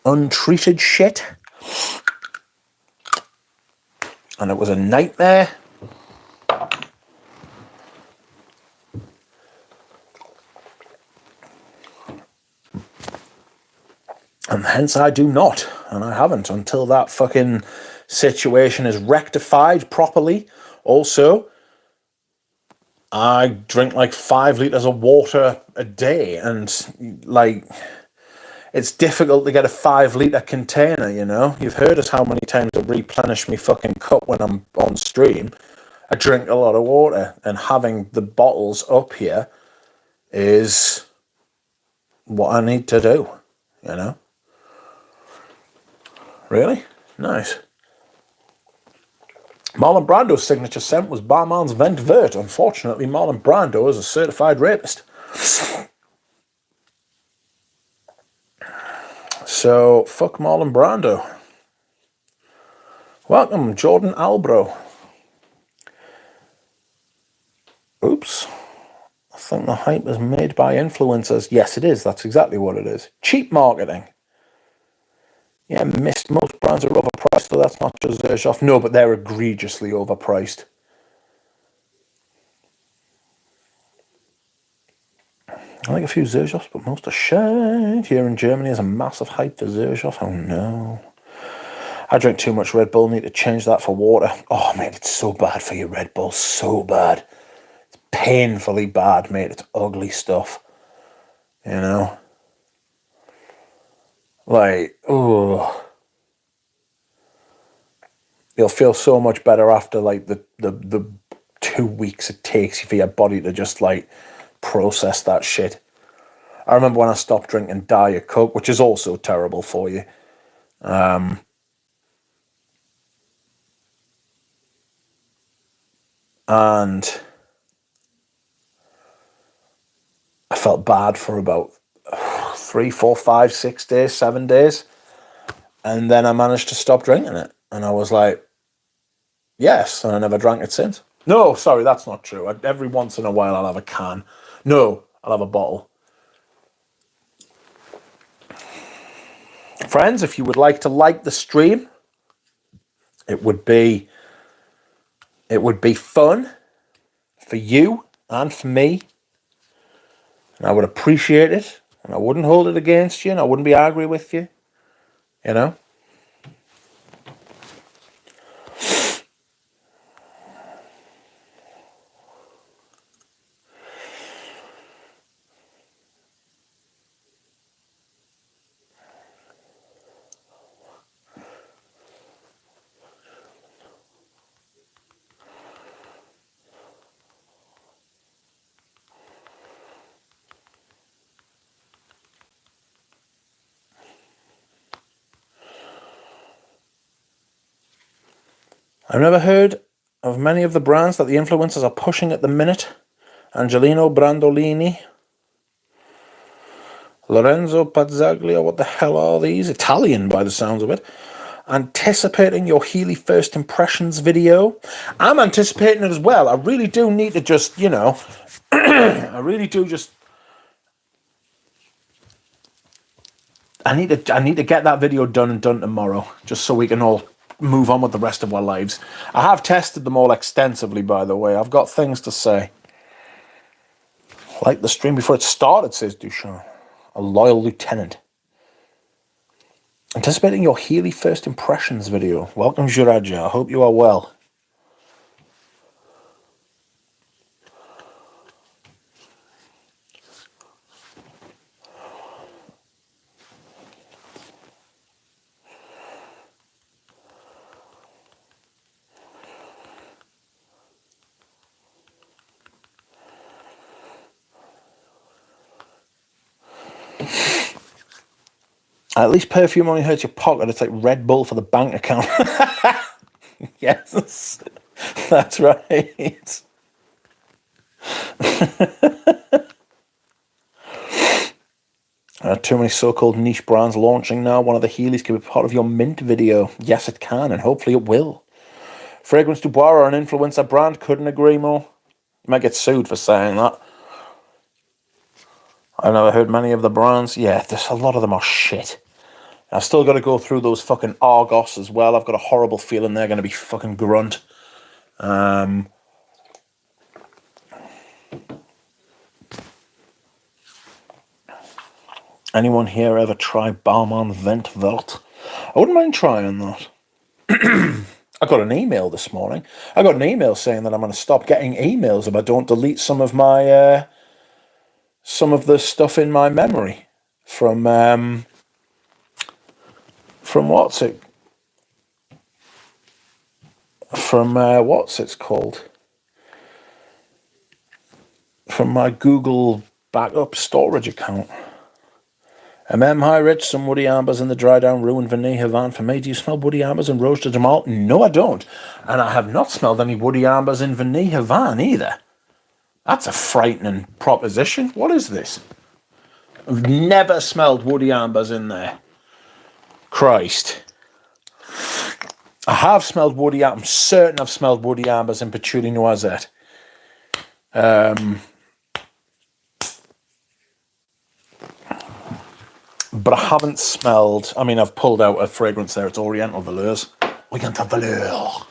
Untreated shit. And it was a nightmare. And hence I do not. And I haven't until that fucking situation is rectified properly. Also, I drink like 5 litres of water a day. And like, it's difficult to get a 5 litre container, you know? You've heard us how many times I replenish my fucking cup when I'm on stream. I drink a lot of water. And having the bottles up here is what I need to do, you know? Really? Nice. Marlon Brando's signature scent was Balmain's Vent Vert. Unfortunately, Marlon Brando is a certified rapist. So, fuck Marlon Brando. Welcome, Jordan Albro. Oops. I think the hype is made by influencers. Yes, it is. That's exactly what it is. Cheap marketing. Yeah, most brands are overpriced, so that's not just Xerjoff. No, but they're egregiously overpriced. I like a few Xerjoffs, but most are shit. Here in Germany is a massive hype for Xerjoff. Oh no. I drink too much Red Bull, need to change that for water. Oh, mate, it's so bad for your Red Bull, so bad. It's painfully bad, mate. It's ugly stuff. You know? Like, oh. You'll feel so much better after, like, the 2 weeks it takes for your body to just, like, process that shit. I remember when I stopped drinking Diet Coke, which is also terrible for you. And I felt bad for about 3, 4, 5, 6 days, 7 days. And then I managed to stop drinking it. And I was like, yes, and I never drank it since. No, sorry, that's not true. Every once in a while I'll have a can. No, I'll have a bottle. Friends, if you would like to like the stream, it would be fun for you and for me. And I would appreciate it. And I wouldn't hold it against you. And I wouldn't be angry with you. You know? I've never heard of many of the brands that the influencers are pushing at the minute. Angelino Brandolini, Lorenzo Pazzaglio, what the hell are these? Italian by the sounds of it. Anticipating your Healy first impressions video. I'm anticipating it as well. I really do need to just, you know, I really do just, I need to get that video done tomorrow, just so we can all move on with the rest of our lives. I have tested them all extensively, by the way. I've got things to say. Like the stream before it started, says Duchamp. A loyal lieutenant. Anticipating your Healy first impressions video. Welcome, Juraja. I hope you are well. At least perfume only hurts your pocket. It's like Red Bull for the bank account. Yes, that's right. Too many so-called niche brands launching now. One of the Heelys could be part of your mint video. Yes, it can, and hopefully it will. Fragrance Dubois or an influencer brand. Couldn't agree more. You might get sued for saying that. I've never heard many of the brands. Yeah, there's a lot of them are shit. I've still got to go through those fucking Argos as well. I've got a horrible feeling they're going to be fucking grunt. Anyone here ever try Balmain Vent Velt? I wouldn't mind trying that. I got an email this morning. I got an email saying that I'm going to stop getting emails if I don't delete some of my some of the stuff in my memory from what's it from what's it's called from my Google backup storage account. Hi Rich, some woody ambers in the dry down ruined Vanille Havane for me. Do you smell woody ambers and roasted Jamal? No, I don't. And I have not smelled any woody ambers in Vanille Havane either. That's a frightening proposition. What is this? I've never smelled woody ambers in there. Christ. I have smelled woody ambers. I'm certain I've smelled woody ambers in Patchouli Noisette. But I haven't smelled... I mean, I've pulled out a fragrance there. It's Oriental Velours. Oriental Velours.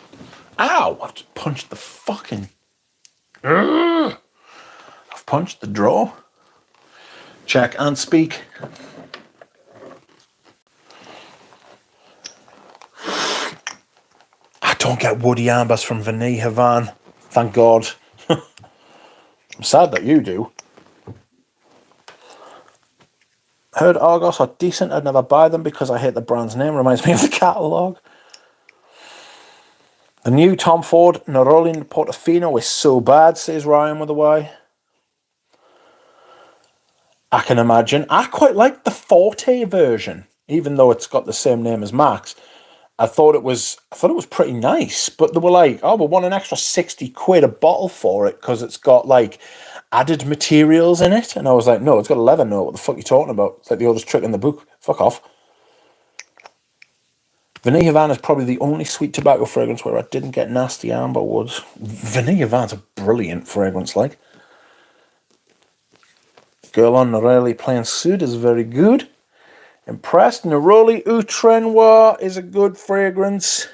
Ow! I just punched the fucking... I've punched the drawer. Check and speak. I don't get woody ambers from Vanille Havane. Thank God. I'm sad that you do. Heard Argos are decent. I'd never buy them because I hate the brand's name. Reminds me of the catalogue. The new Tom Ford Nerolin Portofino is so bad, says Ryan with a Y. I can imagine. I quite like the Forte version, even though it's got the same name as Max. I thought it was pretty nice, but they were like, oh, we want an extra 60 quid a bottle for it because it's got like added materials in it. And I was like, no, it's got a leather note. What the fuck are you talking about? It's like the oldest trick in the book. Fuck off. Vanille Havane is probably the only sweet tobacco fragrance where I didn't get nasty amber woods. Vanille Havane's a brilliant fragrance, like. Girl on Neroli Plain Sud is very good. Impressed. Neroli Outre Noir is a good fragrance.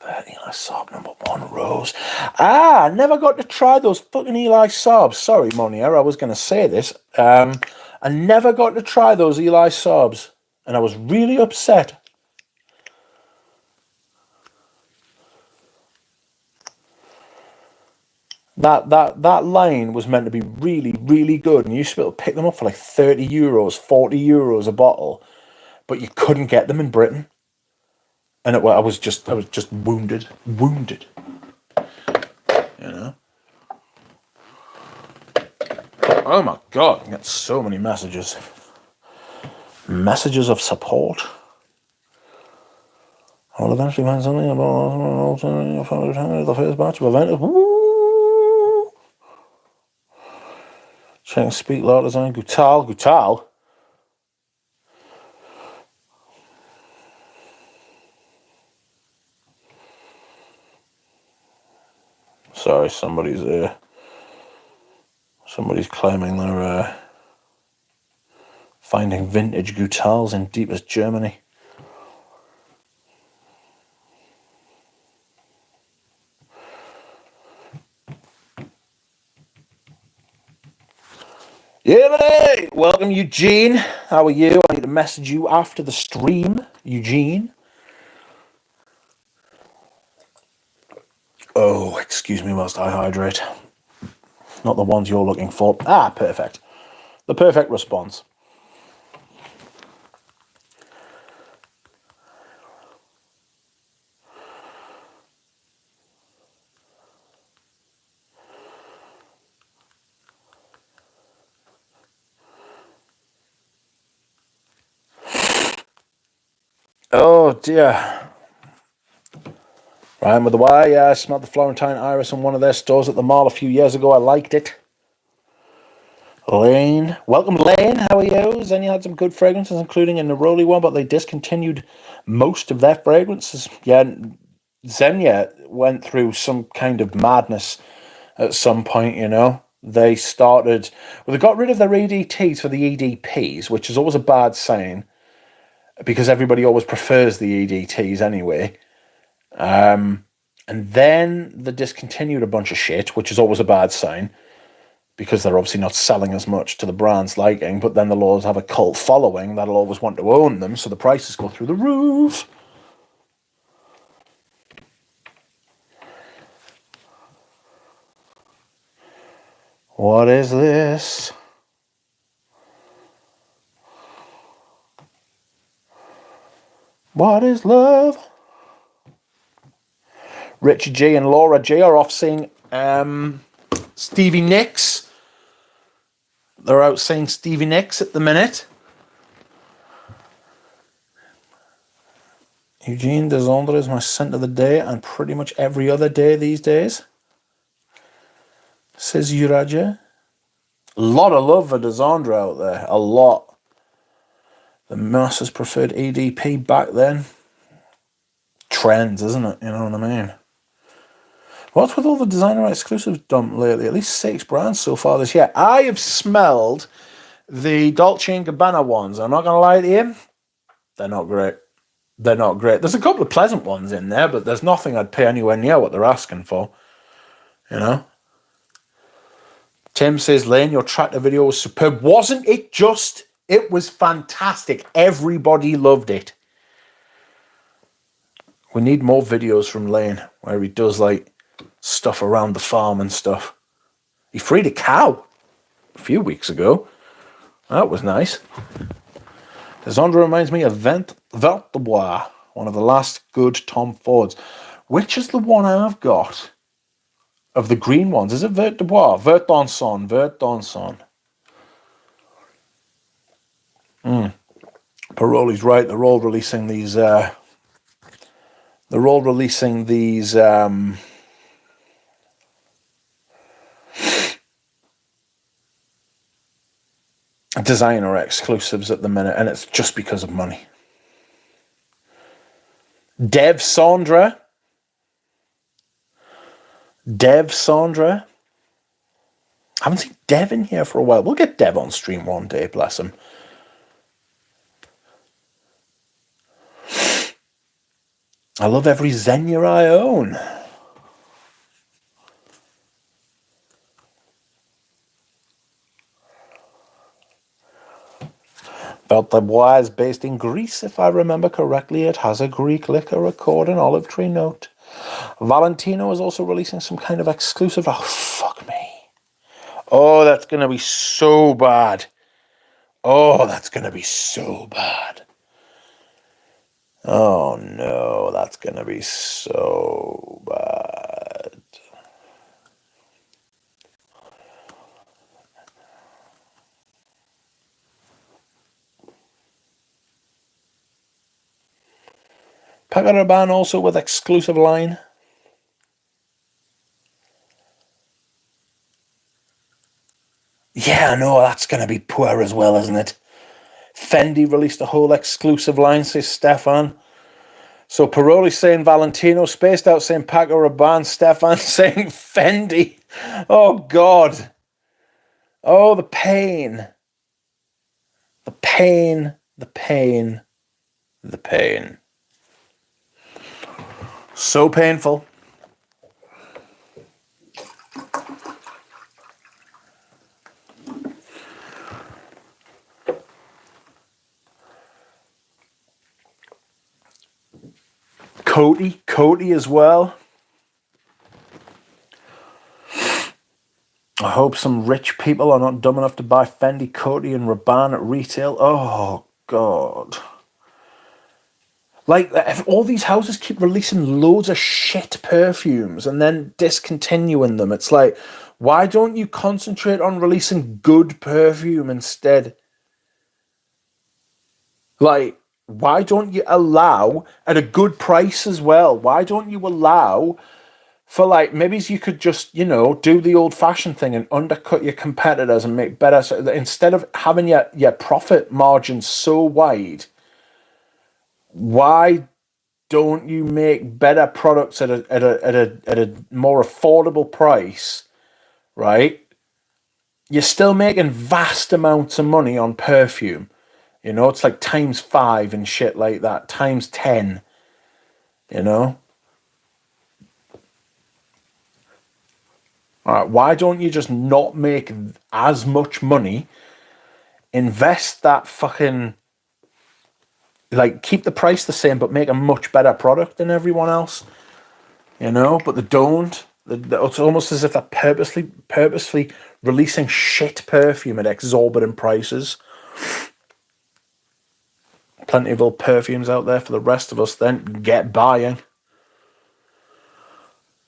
Eli Saab #1 Rose. I never got to try those fucking Eli Saabs. Sorry, Monier, I was going to say this. I never got to try those Eli Saabs, and I was really upset. That line was meant to be really, really good, and you used to be able to pick them up for like €30, €40 a bottle, but you couldn't get them in Britain. And I was just wounded. You know. Oh my God! I get so many messages. Messages of support. I'll eventually find something about the first batch of event. Woo! Checking speak loud design. Gutal. Sorry, somebody's claiming they're finding vintage Gutals in deepest Germany. Yeah, buddy! Welcome, Eugene. How are you? I need to message you after the stream, Eugene. Oh, excuse me whilst I hydrate. Not the ones you're looking for. Ah, perfect. The perfect response. Oh dear. Ryan with the Y. Yeah, I smelled the Florentine Iris in one of their stores at the mall a few years ago. I liked it. Lane. Welcome, Lane. How are you? Xenia had some good fragrances, including a Neroli one, but they discontinued most of their fragrances. Yeah, Xenia went through some kind of madness at some point, you know. They started... Well, they got rid of their EDTs for the EDPs, which is always a bad sign, because everybody always prefers the EDTs anyway. And then they discontinued a bunch of shit, which is always a bad sign, because they're obviously not selling as much to the brand's liking, but then they'll always have a cult following that'll always want to own them, so the prices go through the roof. What is this? What is love? Richard G and Laura G are off seeing Stevie Nicks. They're out seeing Stevie Nicks at the minute. Eugene Desandre is my scent of the day, and pretty much every other day these days, says Uraja. A lot of love for Desandre out there. A lot. The masses preferred EDP back then. Trends, isn't it? You know what I mean? What's with all the designer exclusives dumped lately? At least 6 brands so far this year. I have smelled the Dolce & Gabbana ones. I'm not going to lie to you. They're not great. They're not great. There's a couple of pleasant ones in there, but there's nothing I'd pay anywhere near what they're asking for. You know? Tim says, Lane, your tractor video was superb. Wasn't it just? It was fantastic. Everybody loved it. We need more videos from Lane where he does, like, stuff around the farm and stuff. He freed a cow a few weeks ago. That was nice. Desandre reminds me of Vert de Bois, one of the last good Tom Fords. Which is the one I've got of the green ones? Is it Vert de Bois? Vert d'Anson. Vert d'Anson. Paroli's right. They're all releasing these... designer exclusives at the minute, and it's just because of money. Dev Sandra. I haven't seen Dev in here for a while. We'll get Dev on stream one day, bless him. I love every Xenia I own. Vert de Bois is based in Greece, if I remember correctly. It has a Greek liquor accord and olive tree note. Valentino is also releasing some kind of exclusive. Oh, fuck me. Oh, that's going to be so bad. Oh, that's going to be so bad. Oh, no, that's going to be so bad. Paco Rabanne also with exclusive line. Yeah, I know, that's going to be poor as well, isn't it? Fendi released a whole exclusive line, says Stefan. So Paroli saying Valentino, Spaced Out saying Paco Rabanne, Stefan saying Fendi. Oh, God. Oh, the pain. The pain, the pain, the pain. So painful. Coty as well. I hope some rich people are not dumb enough to buy Fendi, Coty, and Rabanne at retail. Oh, God. Like, if all these houses keep releasing loads of shit perfumes and then discontinuing them, it's like, why don't you concentrate on releasing good perfume instead? Like, why don't you allow, at a good price as well, why don't you allow for like, maybe you could just, do the old fashioned thing and undercut your competitors and make better, so that instead of having your profit margins so wide, why don't you make better products at a more affordable price, right? You're still making vast amounts of money on perfume. It's like times 5 and shit like that, times 10, All right, why don't you just not make as much money, invest that fucking, like, keep the price the same, but make a much better product than everyone else, But they don't. It's almost as if they're purposely releasing shit perfume at exorbitant prices. Plenty of old perfumes out there for the rest of us then get buying.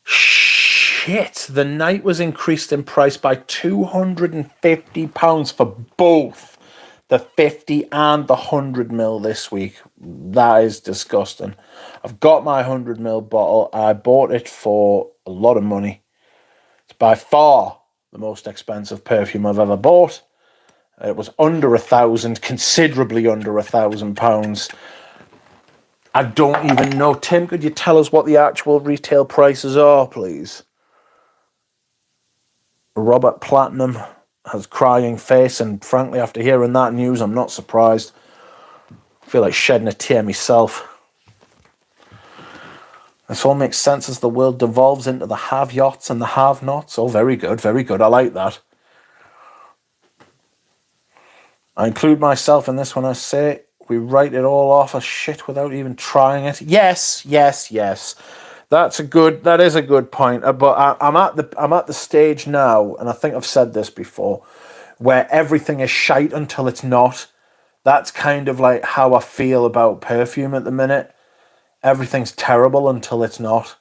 Shit, the night was increased in price by £250 for both the 50 and the 100ml this week. That is disgusting. I've got my 100ml bottle. I bought it for a lot of money. It's by far the most expensive perfume I've ever bought. It was under £1,000, considerably under £1,000. I don't even know. Tim, could you tell us what the actual retail prices are, please? Robert Platinum has crying face, and frankly, after hearing that news, I'm not surprised. I feel like shedding a tear myself. This all makes sense as the world devolves into the have-yots and the have-nots. Oh, very good, very good. I like that. I include myself in this when I say we write it all off as shit without even trying it. Yes. That is a good point. But I'm at the stage now, and I think I've said this before, where everything is shite until it's not. That's kind of like how I feel about perfume at the minute. Everything's terrible until it's not.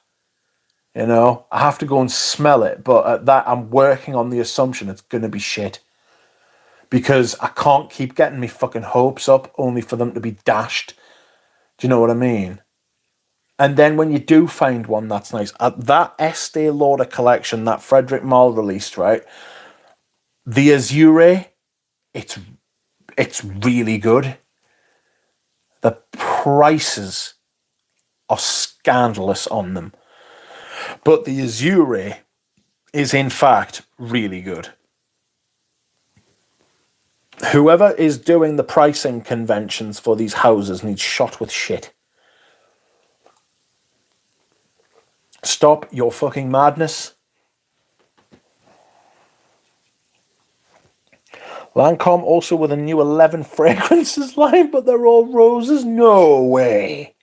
I have to go and smell it, but at that I'm working on the assumption it's going to be shit. Because I can't keep getting me fucking hopes up only for them to be dashed. Do you know what I mean? And then when you do find one that's nice, that Estee Lauder collection that Frederic Malle released, right? The Azure, it's really good. The prices are scandalous on them. But the Azure is in fact really good. Whoever is doing the pricing conventions for these houses needs shot with shit. Stop your fucking madness. Lancome also with a new 11 fragrances line, but they're all roses? No way.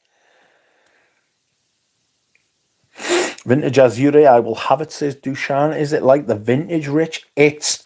Vintage Azure, I will have it, says Dushan. Is it like the vintage, Rich? It's...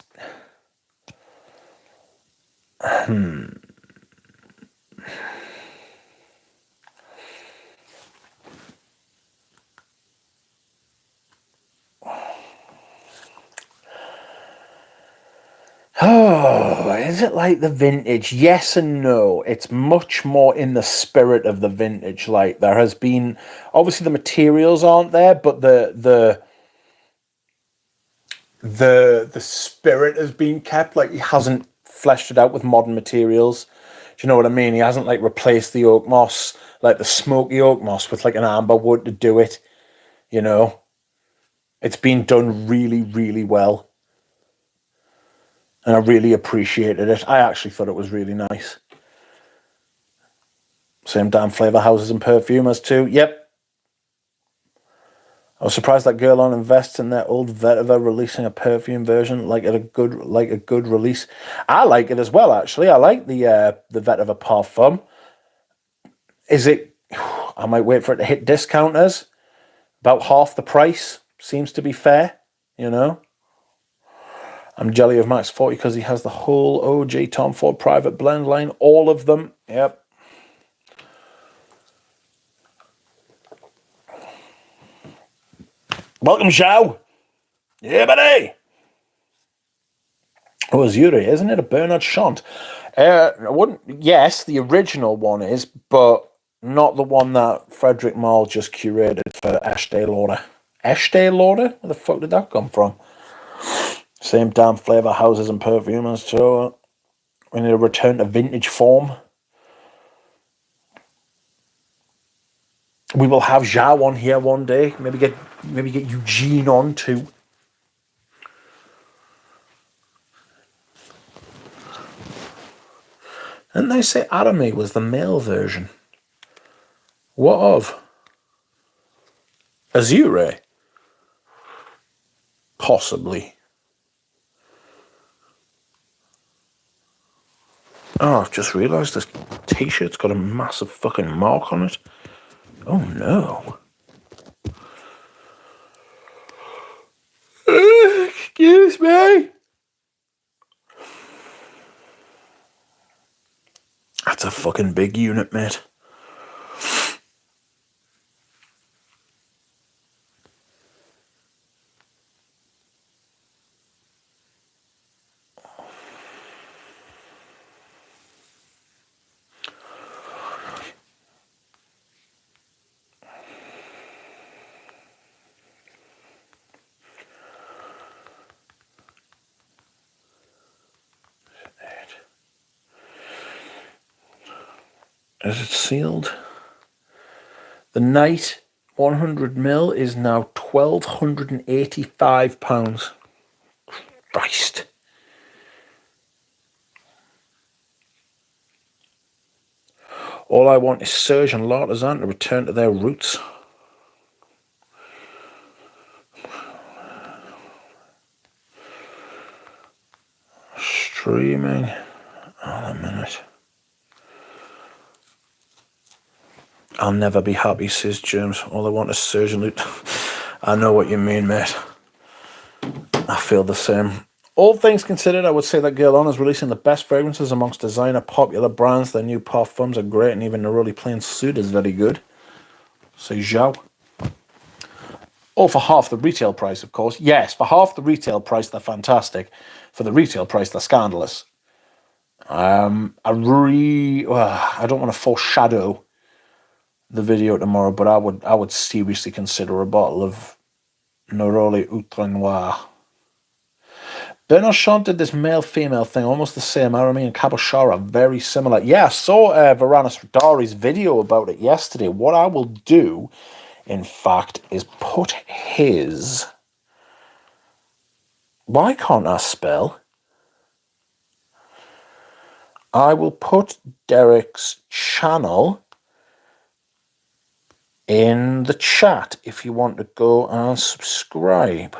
Oh, is it like the vintage? Yes and no. It's much more in the spirit of the vintage. Like, there has been... Obviously, the materials aren't there, but the spirit has been kept. Like, he hasn't fleshed it out with modern materials. Do you know what I mean? He hasn't, like, replaced the oak moss, like the smoky oak moss, with, like, an amber wood to do it. It's been done really, really well. And I really appreciated it. I actually thought it was really nice. Same damn flavour houses and perfumers too. Yep. I was surprised that Guerlain invests in their old vetiver releasing a perfume version like a good release. I like it as well, actually. I like the vetiver Parfum. Is it... I might wait for it to hit discounters. About half the price. Seems to be fair, I'm jelly of Max 40 because he has the whole OG Tom Ford private blend line. All of them. Yep. Welcome, Xiao. Yeah, buddy. Oh, Azure, isn't it a Bernard Chant? I wouldn't. Yes, the original one is, but not the one that Frederick Mahl just curated for Estee Lauder. Estee Lauder? Where the fuck did that come from? Same damn flavour houses and perfumers, so we need to return to vintage form. We will have Zhao on here one day. Maybe get Eugene on too. Didn't they say Arame was the male version? What of? Azure? Possibly. Oh, I've just realised this t-shirt's got a massive fucking mark on it. Oh no. Excuse me. That's a fucking big unit, mate. Is it sealed? The Night 100ml is now £1,285. Christ. All I want is Serge and L'Artisan to return to their roots. Streaming. Hold a minute. I'll never be happy, says James. All I want is Serge and Loot. I know what you mean, mate. I feel the same. All things considered, I would say that Guerlain is releasing the best fragrances amongst designer popular brands. Their new parfums are great, and even the really plain suit is very good. Say Zhao. All for half the retail price, of course. Yes, for half the retail price, they're fantastic. For the retail price, they're scandalous. I don't want to foreshadow the video tomorrow, but I would seriously consider a bottle of Neroli Outre Noir. Bernard did this male-female thing, almost the same. Arame and Cabochard are very similar. Yeah, I saw Varanis Rodari's video about it yesterday. What I will do, in fact, is put his... Why can't I spell? I will put Derek's channel in the chat if you want to go and subscribe.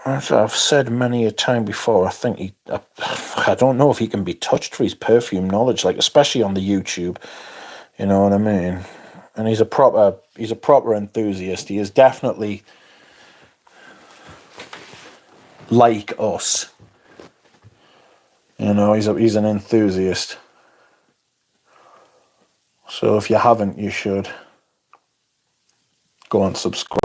As I've said many a time before, I think I don't know if he can be touched for his perfume knowledge, like especially on the YouTube. You know what I mean? And he's a proper enthusiast. He is definitely like us. You know, he's an enthusiast. So if you haven't, you should go and subscribe.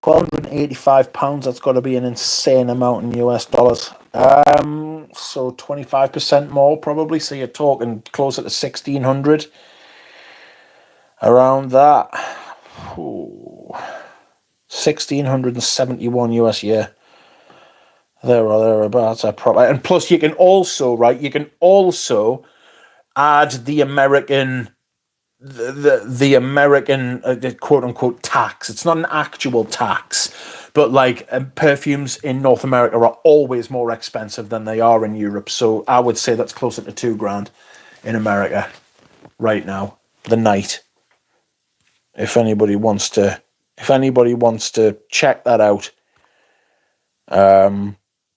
£1,285, that's got to be an insane amount in US dollars. So 25% more probably, so you're talking closer to 1,600. Around that. Ooh. 1,671 US, yeah. There or thereabouts. And plus you can also, add the American... the American quote unquote tax. It's not an actual tax, but like perfumes in North America are always more expensive than they are in Europe. So I would say that's closer to $2,000 in America right now. The Night. If anybody wants to check that out,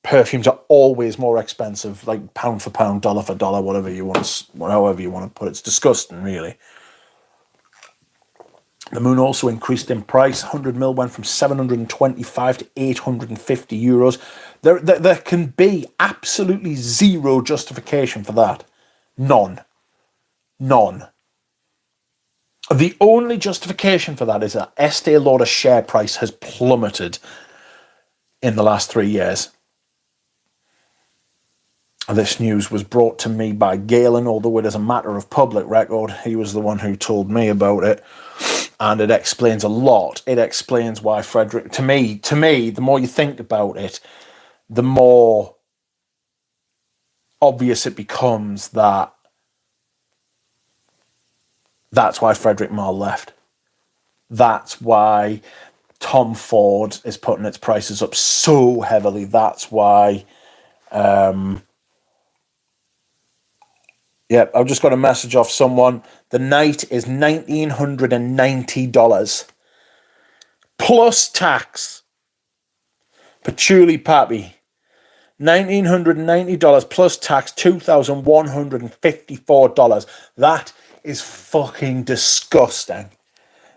perfumes are always more expensive, like pound for pound, dollar for dollar, however you want to put it. It's disgusting, really. The Moon also increased in price. 100ml went from 725 to 850 euros. There can be absolutely zero justification for that. None. The only justification for that is that Estee Lauder's share price has plummeted in the last 3 years. This news was brought to me by Galen, although it is a matter of public record. He was the one who told me about it. And it explains a lot. It explains why Frederick, to me, the more you think about it, the more obvious it becomes that that's why Frederick Marr left. That's why Tom Ford is putting its prices up so heavily. That's why... Yep, I've just got a message off someone. The night is $1,990 plus tax. Patchouli Pappy, $1,990 plus tax, $2,154. That is fucking disgusting.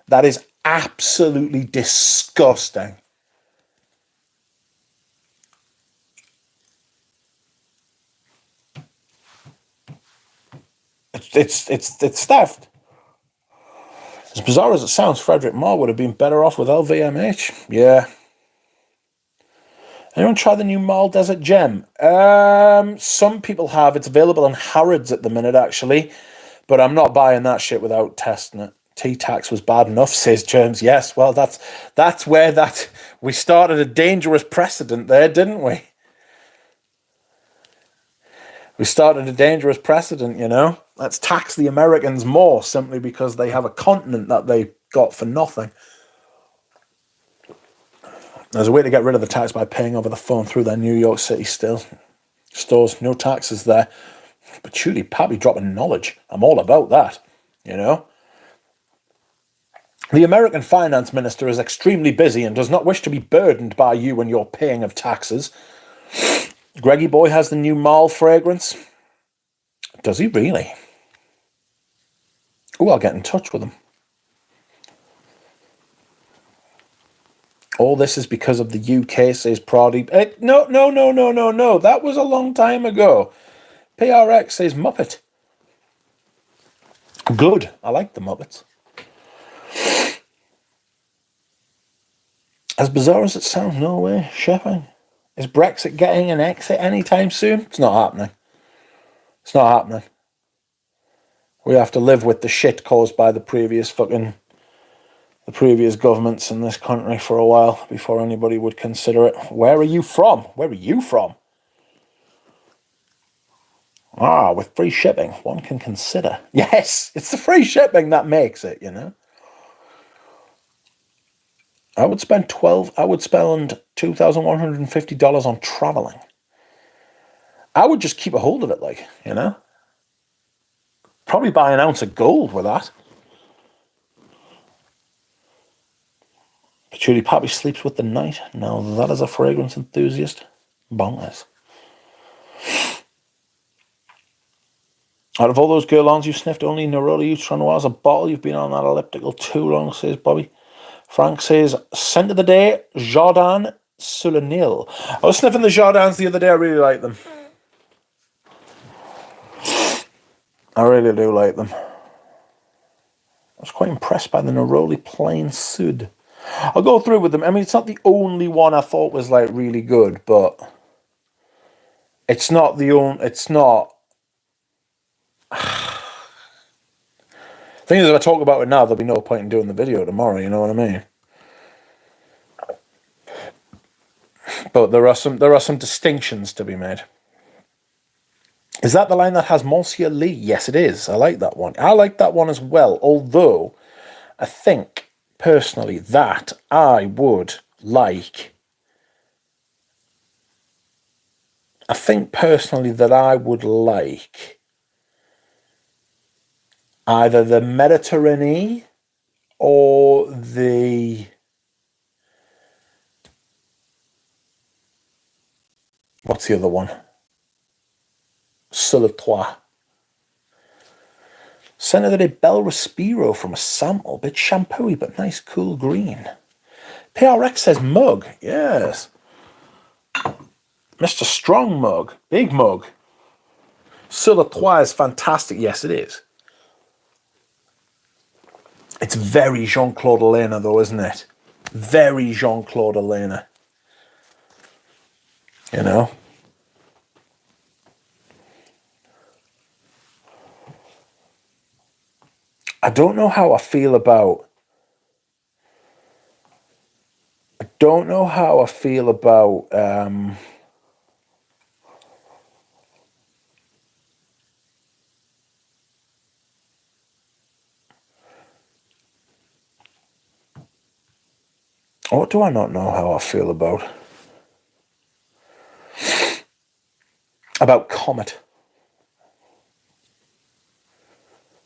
That is absolutely disgusting. It's theft. As bizarre as it sounds, Frederick Marr would have been better off with LVMH. Yeah. Anyone try the new Marl Desert Gem? Some people have. It's available in Harrods at the minute, actually. But I'm not buying that shit without testing it. T-tax was bad enough, says James. Yes, well, that's where we started a dangerous precedent there, didn't we? We started a dangerous precedent, you know. Let's tax the Americans more simply because they have a continent that they got for nothing. There's a way to get rid of the tax by paying over the phone through their New York City stores. No taxes there. Patchouli Pappy dropping knowledge. I'm all about that, you know. The American finance minister is extremely busy and does not wish to be burdened by you when you're paying of taxes. Greggy Boy has the new Marl fragrance. Does he really? Oh, I'll get in touch with him. All this is because of the UK, says Proddy. No. That was a long time ago. PRX says Muppet. Good. I like the Muppets. As bizarre as it sounds, no way. Shipping. Is Brexit getting an exit anytime soon? It's not happening. It's not happening. We have to live with the shit caused by the previous governments in this country for a while before anybody would consider it. Where are you from? Where are you from? With free shipping, one can consider. Yes, it's the free shipping that makes it, you know. I would spend $2,150 on traveling. I would just keep a hold of it, like, you know. Probably buy an ounce of gold with that. Patchouli Pappy sleeps with the night. Now that is a fragrance enthusiast. Bonkers. Out of all those Guerlains you sniffed, only Neroli Ultra Noir's a bottle. You've been on that elliptical too long, says Bobby. Frank says, scent of the day, Jardin Soulenil. I was sniffing the Jardins the other day. I really like them. I really do like them. I was quite impressed by the Neroli Plain Sud. I'll go through with them. I mean, it's not the only one I thought was like really good, but it's not the only. It's not. Thing is, if I talk about it now, there'll be no point in doing the video tomorrow. You know what I mean? But there are some distinctions to be made. Is that the line that has Monsieur Lee? Yes, it is. I like that one. I like that one as well. Although, I think personally that I would like. I think personally that I would like either the Mediterranean or the... What's the other one? Sur le Toit. Senator Bel Respiro from a sample. Bit shampooy, but nice cool green. PRX says mug. Yes. Mr. Strong mug. Big mug. Sur le Toit is fantastic. Yes, it is. It's very Jean-Claude Elena, though, isn't it? Very Jean-Claude Elena. You know? I don't know how I feel about. I don't know how I feel about. What do I not know how I feel about? About Comet.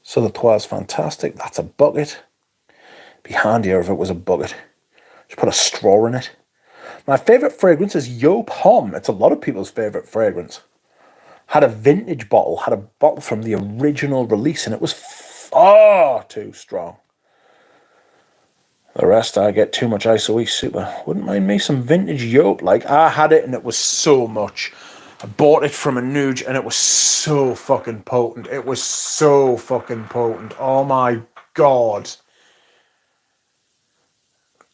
So the Trois fantastic. That's a bucket. Be handier if it was a bucket. Just put a straw in it. My favourite fragrance is Yop Hom. It's a lot of people's favourite fragrance. Had a vintage bottle. Had a bottle from the original release, and it was far too strong. The rest, I get too much ISOE super. Wouldn't mind me some vintage Yop. Like, I had it and it was so much. I bought it from a Nuge and it was so fucking potent. It was so fucking potent. Oh my god.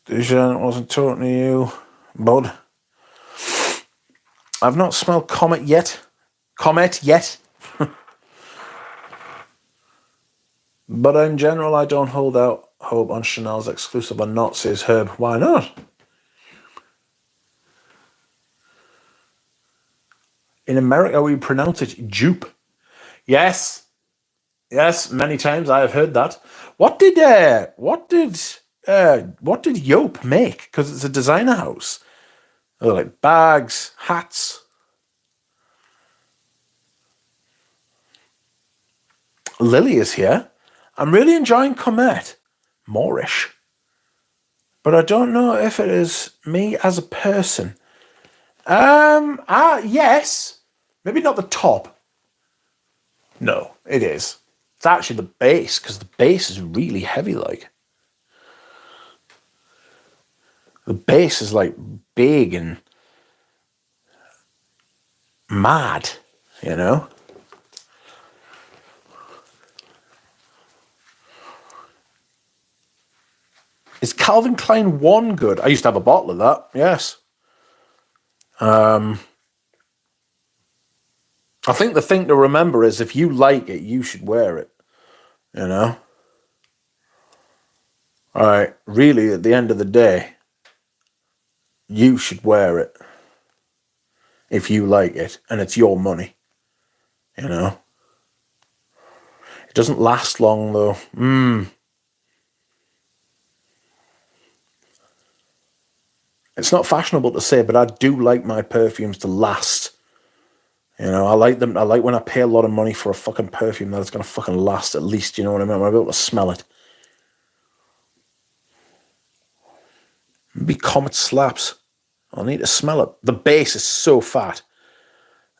Dijon, it wasn't talking to you, bud. I've not smelled Comet yet. But in general, I don't hold out hope on Chanel's exclusive on not, says Herb. Why not? In America, we pronounce it dupe. Yes, many times I have heard that. What did Yope make? Because it's a designer house. They're like bags, hats. Lily is here. I'm really enjoying Comet. Moorish. But I don't know if it is me as a person. Yes. Maybe not the top. No, it is. It's actually the base, because the base is really heavy, like. The base is, like, big and mad, you know? Is Calvin Klein 1 good? I used to have a bottle of that, yes. I think the thing to remember is if you like it, you should wear it, you know? All right, really, at the end of the day, you should wear it if you like it, and it's your money, you know? It doesn't last long, though. It's not fashionable to say, but I do like my perfumes to last. You know, I like them. I like when I pay a lot of money for a fucking perfume that it's going to fucking last at least, you know what I mean? I'm able to smell it. Maybe Comet slaps. I'll need to smell it. The base is so fat.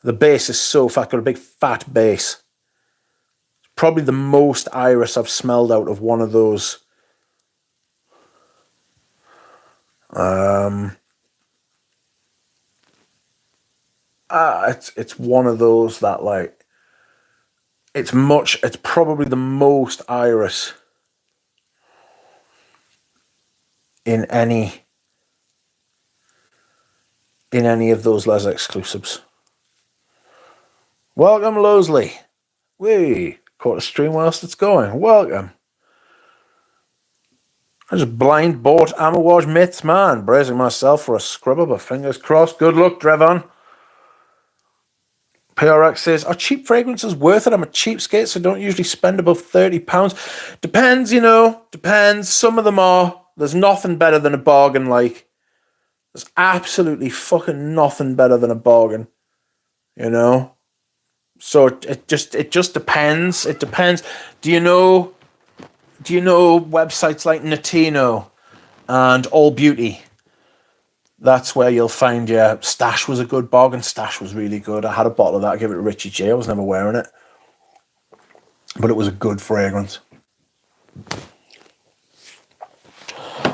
Got a big fat base. Probably the most iris I've smelled out of one of those. It's one of those that, like, it's probably the most iris in any of those Les exclusives. Welcome, Losley. We caught a stream whilst it's going. Welcome. I just blind bought Amawaj Myths, man. Bracing myself for a scrubber, but fingers crossed. Good luck, Drevon. PRX says, are cheap fragrances worth it? I'm a cheapskate, so don't usually spend above £30. Depends, you know. Depends. Some of them are. There's nothing better than a bargain, like. There's absolutely fucking nothing better than a bargain. You know? So it just depends. It depends. Do you know websites like Natino and All Beauty? That's where you'll find your Stash was a good bargain. Stash was really good. I had a bottle of that. I gave it to Richie J. I was never wearing it, but it was a good fragrance.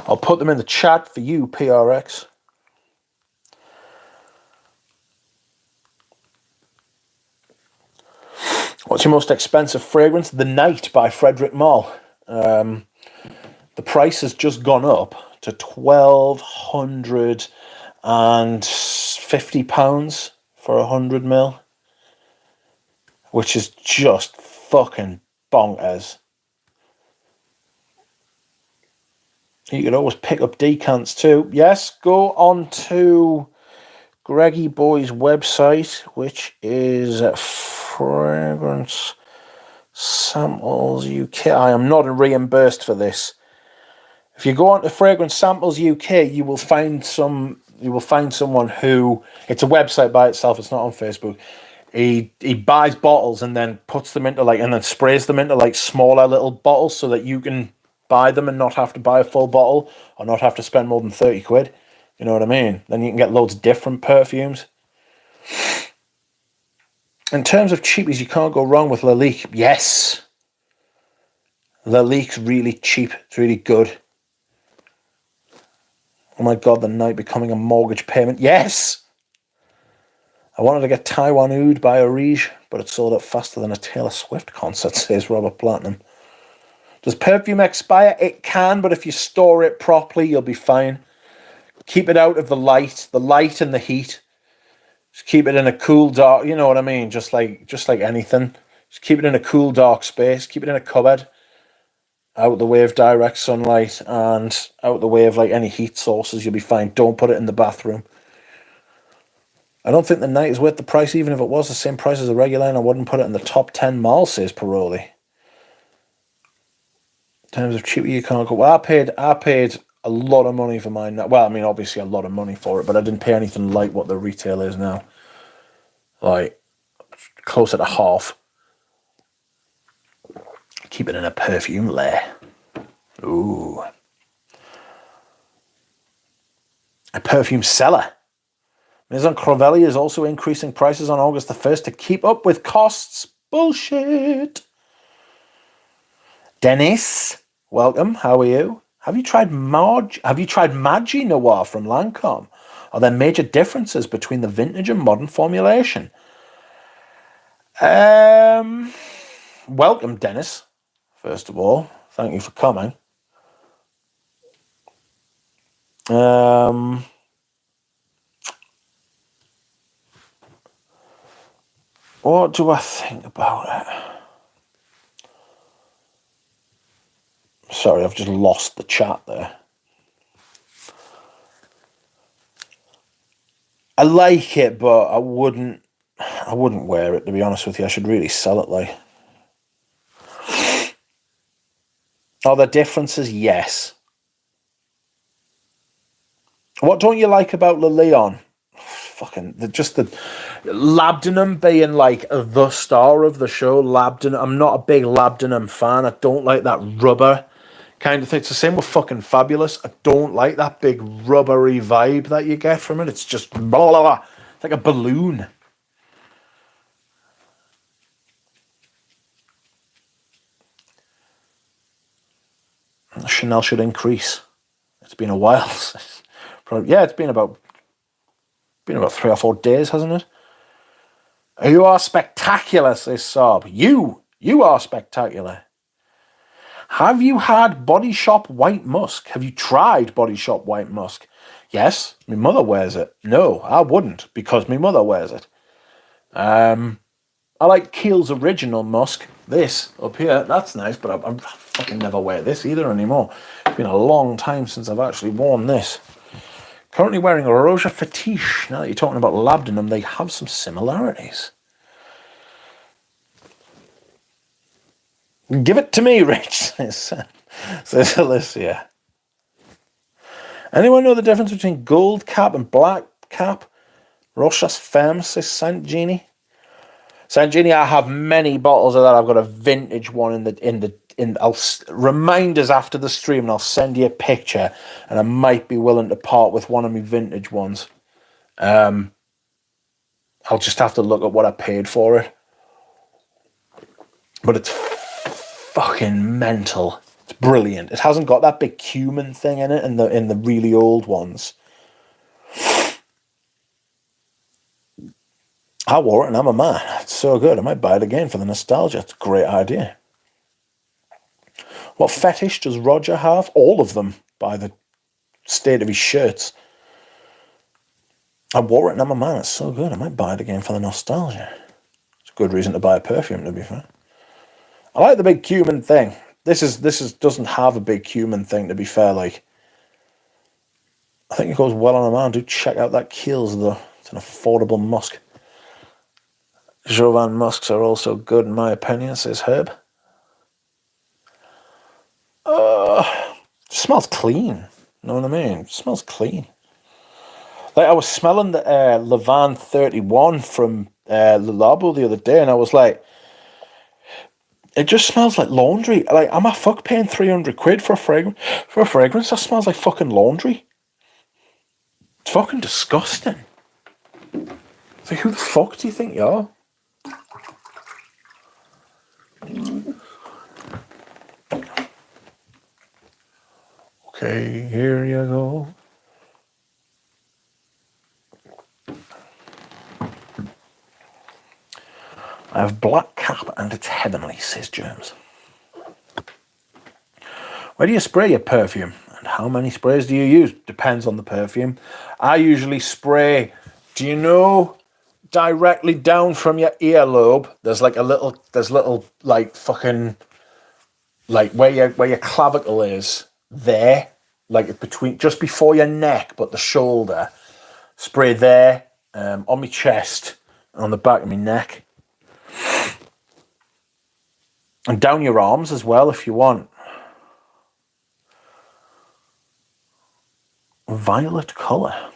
I'll put them in the chat for you, PRX. What's your most expensive fragrance? The Night by Frederick Moll. The price has just gone up to £1,250 for 100 ml, which is just fucking bonkers. You could always pick up decants too. Yes, go on to Greggy Boy's website, which is Fragrance Samples UK. I am not reimbursed for this. If you go on to Fragrance Samples UK, you will find someone who, it's a website by itself, it's not on Facebook. He buys bottles and then puts them into and then sprays them into smaller little bottles so that you can buy them and not have to buy a full bottle or not have to spend more than 30 quid. You know what I mean? Then you can get loads of different perfumes. In terms of cheapies, you can't go wrong with Lalique. Yes. Lalique's really cheap. It's really good. Oh my God, the night becoming a mortgage payment. Yes! I wanted to get Taiwan Oud by Orige, but it sold out faster than a Taylor Swift concert, says Robert Platinum. Does perfume expire? It can, but if you store it properly, you'll be fine. Keep it out of the light and the heat. Just keep it in a cool, dark, you know what I mean? Just like anything. Just keep it in a cool, dark space. Keep it in a cupboard. Out the way of direct sunlight and out the way of any heat sources, you'll be fine. Don't put it in the bathroom. I don't think the night is worth the price, even if it was the same price as the regular, and I wouldn't put it in the top 10 malls, says Paroli. In terms of cheaper, you can't go. Well, I paid a lot of money for mine. Well, I mean, obviously a lot of money for it, but I didn't pay anything like what the retail is now. Closer to half. Keep it in a perfume lair. Ooh. A perfume seller. Maison Crivelli is also increasing prices on August the 1st to keep up with costs. Bullshit. Dennis, welcome. How are you? Have you tried Maggi Noir from Lancôme? Are there major differences between the vintage and modern formulation? Welcome, Dennis. First of all, thank you for coming. What do I think about it? Sorry, I've just lost the chat there. I like it, but I wouldn't wear it, to be honest with you. I should really sell it Are there differences? Yes. What don't you like about Le Leon? Just the labdanum being the star of the show. Labdanum. I'm not a big labdanum fan. I don't like that rubber kind of thing. It's the same with fucking Fabulous. I don't like that big rubbery vibe that you get from it. It's just blah, blah, blah. It's like a balloon. Chanel should increase. It's been a while. It's been about 3 or 4 days, hasn't it? You are spectacular, says Saab. You are spectacular. Have you had Body Shop White Musk? Have you tried Body Shop White Musk? Yes, my mother wears it. No, I wouldn't, because my mother wears it. I like Kiehl's Original Musk. This up here, that's nice, but I fucking never wear this either anymore. It's been a long time since I've actually worn this. Currently wearing a Roja Fetiche. Now that you're talking about labdanum, they have some similarities. Give it to me, Rich, says Alicia. Anyone know the difference between gold cap and black cap? Rochas Femme, says Saint Genie. Saint Genie, I have many bottles of that. I've got a vintage one I'll remind us after the stream and I'll send you a picture, and I might be willing to part with one of my vintage ones. I'll just have to look at what I paid for it. But it's fucking mental. It's brilliant. It hasn't got that big cumin thing in it in the really old ones. I wore it and I'm a man. It's so good. I might buy it again for the nostalgia. It's a great idea. What fetish does Roger have? All of them, by the state of his shirts. I wore it and I'm a man. It's so good. I might buy it again for the nostalgia. It's a good reason to buy a perfume, to be fair. I like the big cumin thing. This doesn't have a big cumin thing, to be fair. I think it goes well on a man. Do check out that Kiehl's though. It's an affordable musk. Jovan musks are also good in my opinion, says Herb. Smells clean. Know what I mean? It smells clean. Like I was smelling the Levan 31 from Le Labo the other day, and I was like, it just smells like laundry. Like, am I paying 300 quid for a fragrance that smells like fucking laundry? It's fucking disgusting. It's like, who the fuck do you think you are? Okay, here you go. I have black cap and it's heavenly, says James. Where do you spray your perfume? And how many sprays do you use? Depends on the perfume. I usually spray, do you know, directly down from your earlobe, there's little like fucking, like where your clavicle is, there, like between, just before your neck, but the shoulder. Spray there, on my chest, and on the back of my neck. And down your arms as well, if you want. Violet colour.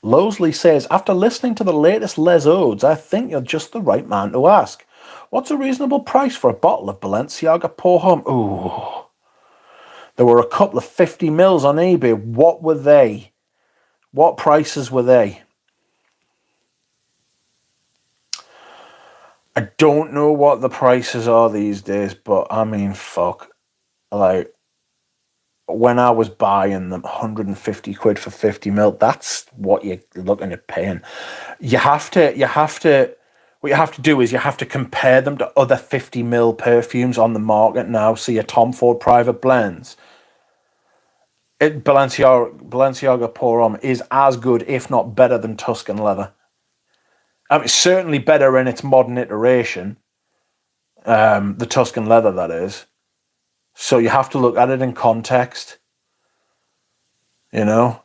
Losley says, after listening to the latest Les Odes, I think you're just the right man to ask. What's a reasonable price for a bottle of Balenciaga Pour Homme? Ooh. There were a couple of 50 mils on eBay. What were they? What prices were they? I don't know what the prices are these days, but I mean, fuck. Like, when I was buying them 150 quid for 50 mil, that's what you're looking at paying. What you have to do is you have to compare them to other 50 mil perfumes on the market now. So your Tom Ford Private Blends. Balenciaga Pour Homme is as good, if not better, than Tuscan Leather. I mean, certainly better in its modern iteration. The Tuscan Leather, that is. So you have to look at it in context. You know?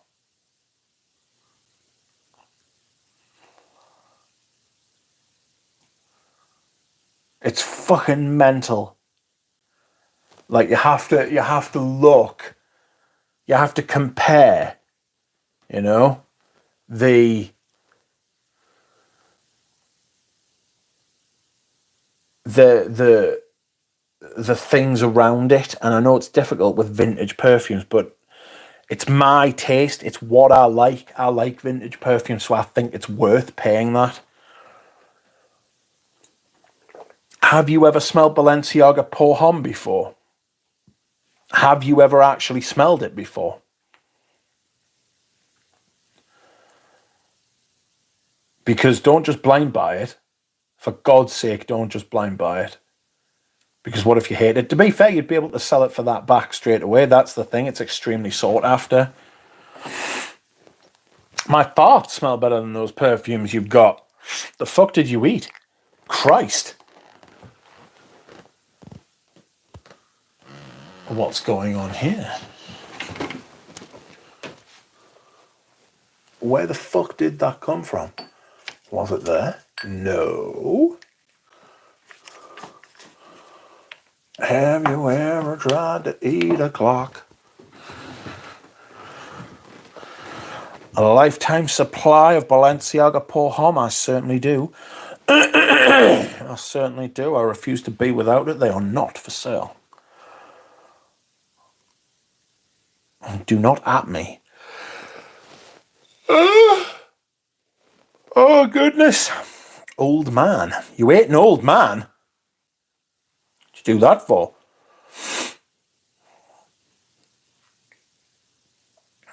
It's fucking mental. Like, you have to look. You have to compare, you know, the things around it. And I know it's difficult with vintage perfumes, but it's my taste. It's what I like. I like vintage perfumes, so I think it's worth paying that. Have you ever smelled Balenciaga Pour Homme before? Have you ever actually smelled it before? Because don't just blind buy it. For God's sake, don't just blind buy it. Because what if you hate it? To be fair, you'd be able to sell it for that back straight away. That's the thing. It's extremely sought after. My farts smell better than those perfumes you've got. The fuck did you eat? Christ. What's going on here? Where the fuck did that come from? Was it there? No. Have you ever tried to eat a clock? A lifetime supply of Balenciaga Pour Homme? I certainly do. I certainly do. I refuse to be without it. They are not for sale. Do not at me. Oh, goodness. Old man. You ate an old man? What'd you do that for?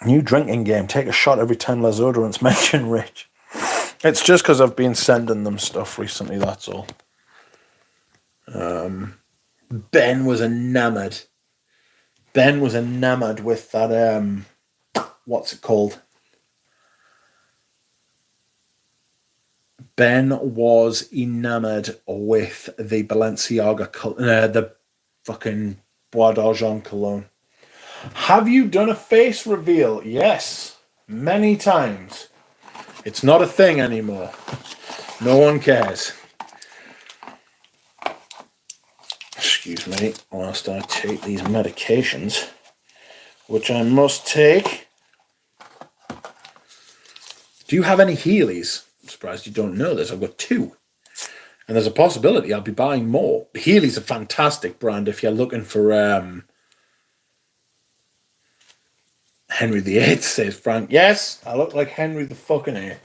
New drinking game. Take a shot every time Les Odorants mention Rich. It's just because I've been sending them stuff recently, that's all. Ben was enamoured. Ben was enamoured with that, what's it called? Ben was enamoured with the Balenciaga, the fucking Bois d'Argent cologne. Have you done a face reveal? Yes. Many times. It's not a thing anymore. No one cares. Excuse me, whilst I take these medications, which I must take. Do you have any Heelys? I'm surprised you don't know this. I've got 2. And there's a possibility I'll be buying more. Heelys a fantastic brand if you're looking for Henry VIII, says Frank. Yes, I look like Henry the fucking VIII.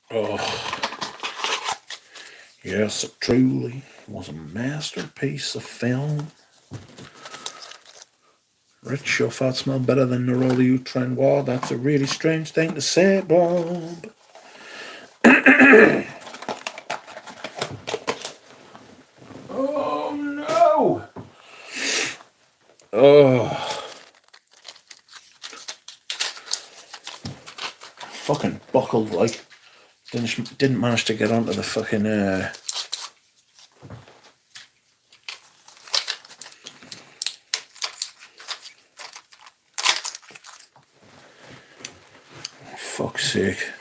Oh, yes, it truly was a masterpiece of film. Rich, your farts smell better than Neroli you trend war. That's a really strange thing to say, Bob. Oh, no! Oh. Fucking buckled, like. Didn't manage to get onto the fucking, fuck's sake.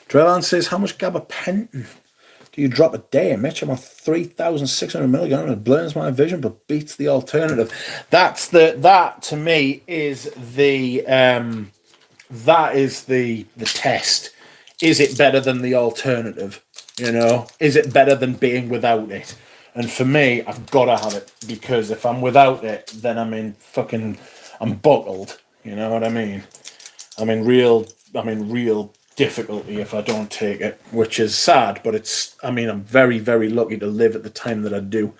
Drellan says, how much gabapentin do you drop a day? Mitch, I'm on 3,600 milligrams. It blurs my vision, but beats the alternative. That to me is the test. Is it better than the alternative? You know, is it better than being without it? And for me, I've got to have it, because if I'm without it, then I'm buckled. You know what I mean? I'm in real difficulty if I don't take it, which is sad, but I'm very, very lucky to live at the time that I do.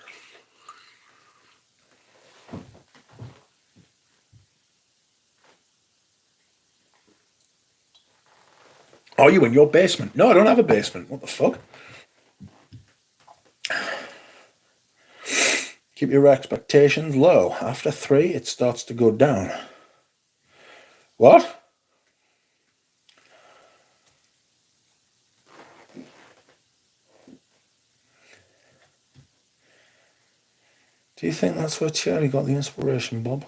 Are you in your basement? No, I don't have a basement. What the fuck? Keep your expectations low. After 3, it starts to go down. What? Do you think that's where Charlie got the inspiration, Bob?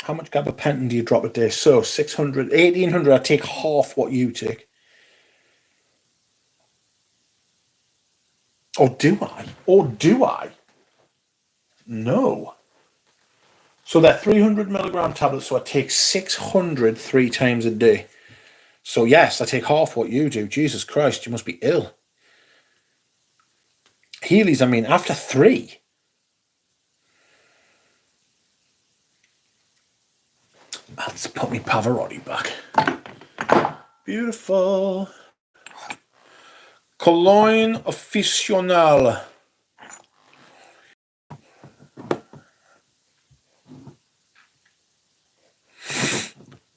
How much gabapentin do you drop a day? So 600, 1,800, I take half what you take. Or do I? No. So they're 300 milligram tablets, so I take 600 3 times a day. So yes, I take half what you do. Jesus Christ, you must be ill. Heelys, after 3. Let's put me Pavarotti back. Beautiful. Cologne Officional.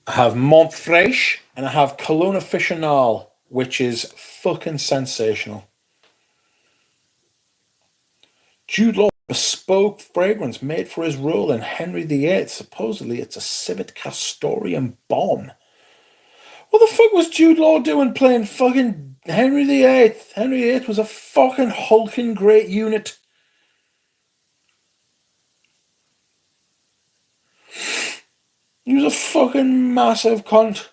I have Montfresh and I have Cologne Officional, which is fucking sensational. Jude Law, bespoke fragrance made for his role in Henry VIII. Supposedly it's a civet castoreum bomb. What the fuck was Jude Law doing playing fucking Henry VIII? Henry VIII was a fucking hulking great unit. He was a fucking massive cunt.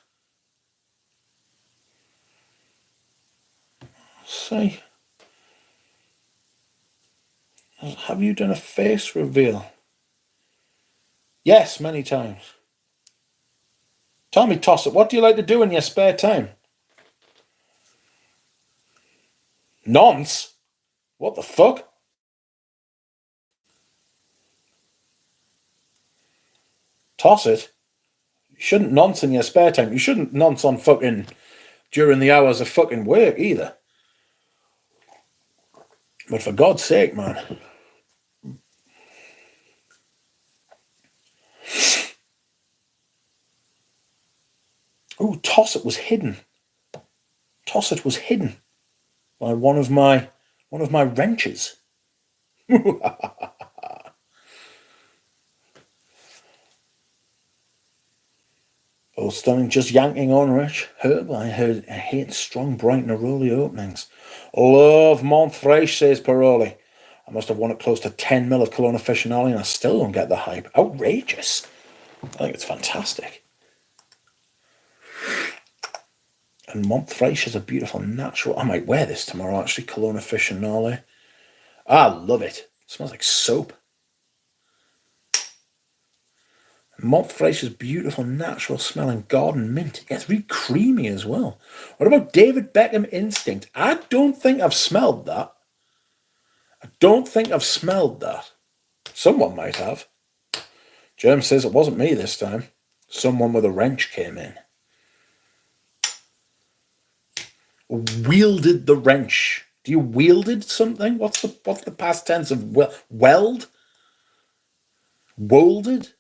See. Have you done a face reveal? Yes, many times. Tommy Tossett, what do you like to do in your spare time? Nonce? What the fuck? Toss-it? You shouldn't nonce in your spare time. You shouldn't nonce on fucking during the hours of fucking work either. But for God's sake, man. Ooh, Tossett was hidden. Tossett was hidden by one of my wrenches. Oh, stunning. Just yanking on, Rich. Herb, I hate strong, bright Neroli openings. Love Montfresh, says Paroli. I must have won it close to 10 mil of Cologne Officinale and I still don't get the hype. Outrageous. I think it's fantastic. And Montfresh is a beautiful natural. I might wear this tomorrow, actually. Cologne Officinale. I love it. It smells like soap. Montfresh is beautiful, natural smelling garden mint. Yeah, it's really creamy as well. What about David Beckham Instinct? I don't think I've smelled that. Someone might have. Germ says it wasn't me this time. Someone with a wrench came in. Wielded the wrench. Do you wielded something? What's the past tense of weld? Wolded?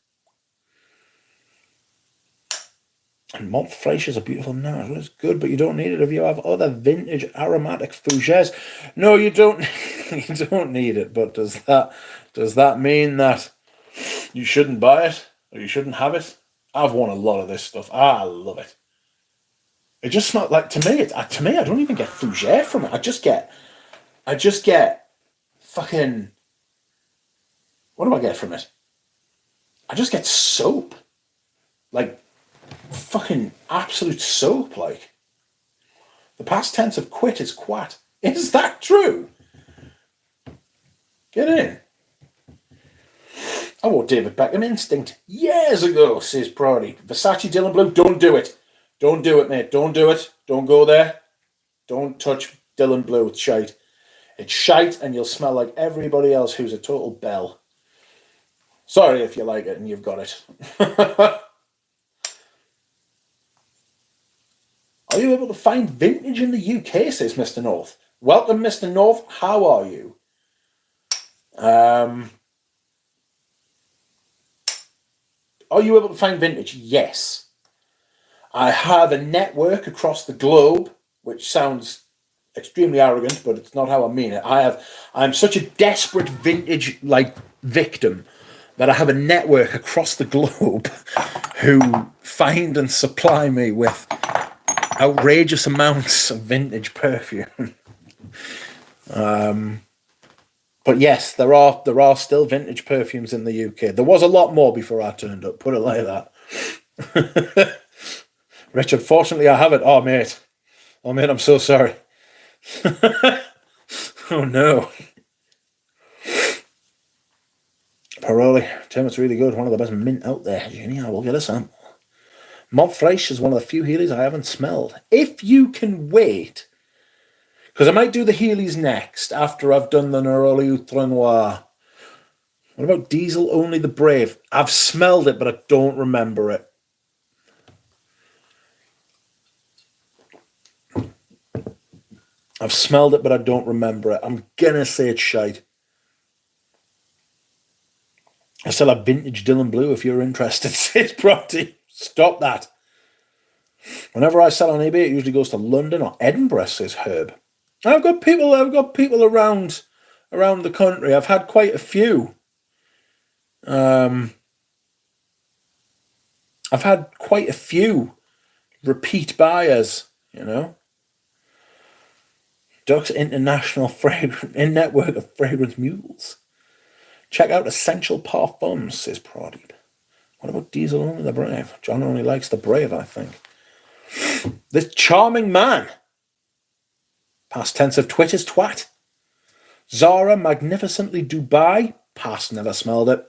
And Montfresh is a beautiful natural. It's good, but you don't need it if you have other vintage aromatic fougères. No, you don't. You don't need it. But does that mean that you shouldn't buy it or you shouldn't have it? I've won a lot of this stuff. I love it. It just smells like to me. I don't even get fougère from it. I just get fucking. What do I get from it? I just get soap, like fucking absolute soap. Like the past tense of quit is quat. Is that true? Get in. I wore David Beckham Instinct years ago, says Proddy. Versace Dylan Blue, don't do it. Don't do it, mate. Don't do it. Don't go there. Don't touch Dylan Blue. It's shite. It's shite and you'll smell like everybody else who's a total bell. Sorry if you like it and you've got it. Are you able to find vintage in the UK, says Mr. North. Welcome, Mr. North. How are you? Are you able to find vintage? Yes. I have a network across the globe, which sounds extremely arrogant, but it's not how I mean it. I'm such a desperate vintage victim that I have a network across the globe who find and supply me with outrageous amounts of vintage perfume. But yes, there are still vintage perfumes in the UK. There was a lot more before I turned up, put it like that. Richard, fortunately I have it. Oh mate, I'm so sorry. Oh no. Paroli, Tim, it's really good. One of the best mint out there. Genie, I will get a sample. Montfresh is one of the few Heelys I haven't smelled. If you can wait, because I might do the Heelys next after I've done the Neroli Outre Noir. What about Diesel Only the Brave? I've smelled it, but I don't remember it. I've smelled it, but I don't remember it. I'm gonna say it's shite. I still have vintage Dylan Blue if you're interested, says Bronte. Stop that. Whenever I sell on eBay, it usually goes to London or Edinburgh, says Herb. I've got people around the country. I've had quite a few. I've had quite a few repeat buyers, you know. Duck's International network of fragrance mules. Check out Essential Parfums, says Pradeep. What about Diesel Only the Brave? John only likes the Brave, I think. This charming man. Past tense of twit is twat. Zara Magnificently Dubai. Past, never smelled it.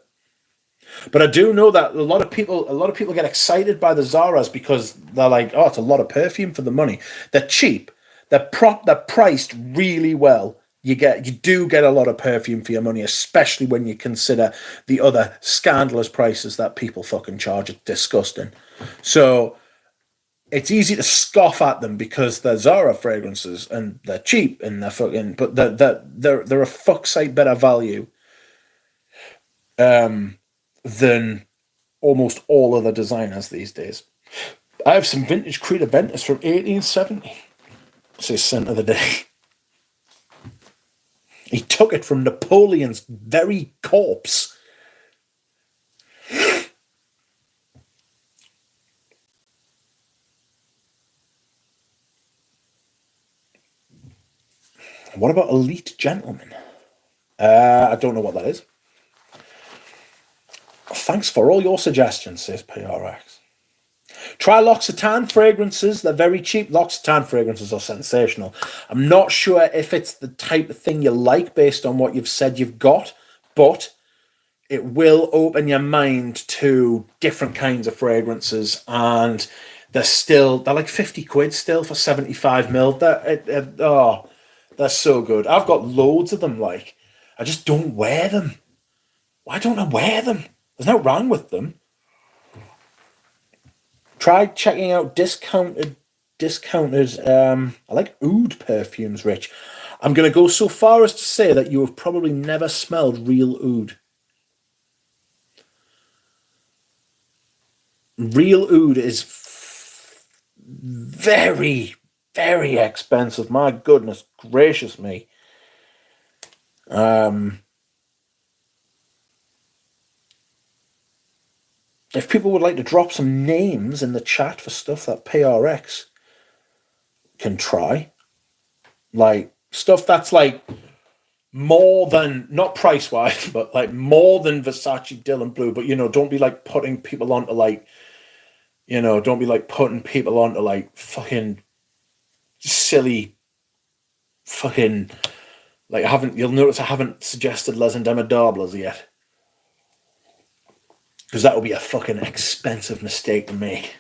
But I do know that a lot of people get excited by the Zaras because they're like, oh, it's a lot of perfume for the money. They're cheap. They're priced really well. You do get a lot of perfume for your money, especially when you consider the other scandalous prices that people fucking charge. It's disgusting. So it's easy to scoff at them because they're Zara fragrances and they're cheap and they're fucking, but they're a fuck's sake better value than almost all other designers these days. I have some vintage Creed Aventus from 1870. Says scent of the day. He took it from Napoleon's very corpse. What about Elite Gentleman? I don't know what that is. Thanks for all your suggestions, says PRX. Try L'Occitane fragrances. They're very cheap. L'Occitane fragrances are sensational. I'm not sure if it's the type of thing you like based on what you've said you've got, but it will open your mind to different kinds of fragrances, and they're like 50 quid still for 75 mil. They're so good. I've got loads of them. Like, I just don't wear them. Why don't I wear them? There's no wrong with them. Try checking out discounted. I like oud perfumes, Rich. I'm going to go so far as to say that you have probably never smelled real oud. Real oud is very, very expensive. My goodness gracious me. If people would like to drop some names in the chat for stuff that PRX can try, like stuff that's like more than, not price wise, but like more than Versace Dylan Blue, but don't be like putting people onto like, don't be like putting people onto like fucking silly fucking, like you'll notice I haven't suggested Les Indomables yet. Because that would be a fucking expensive mistake to make,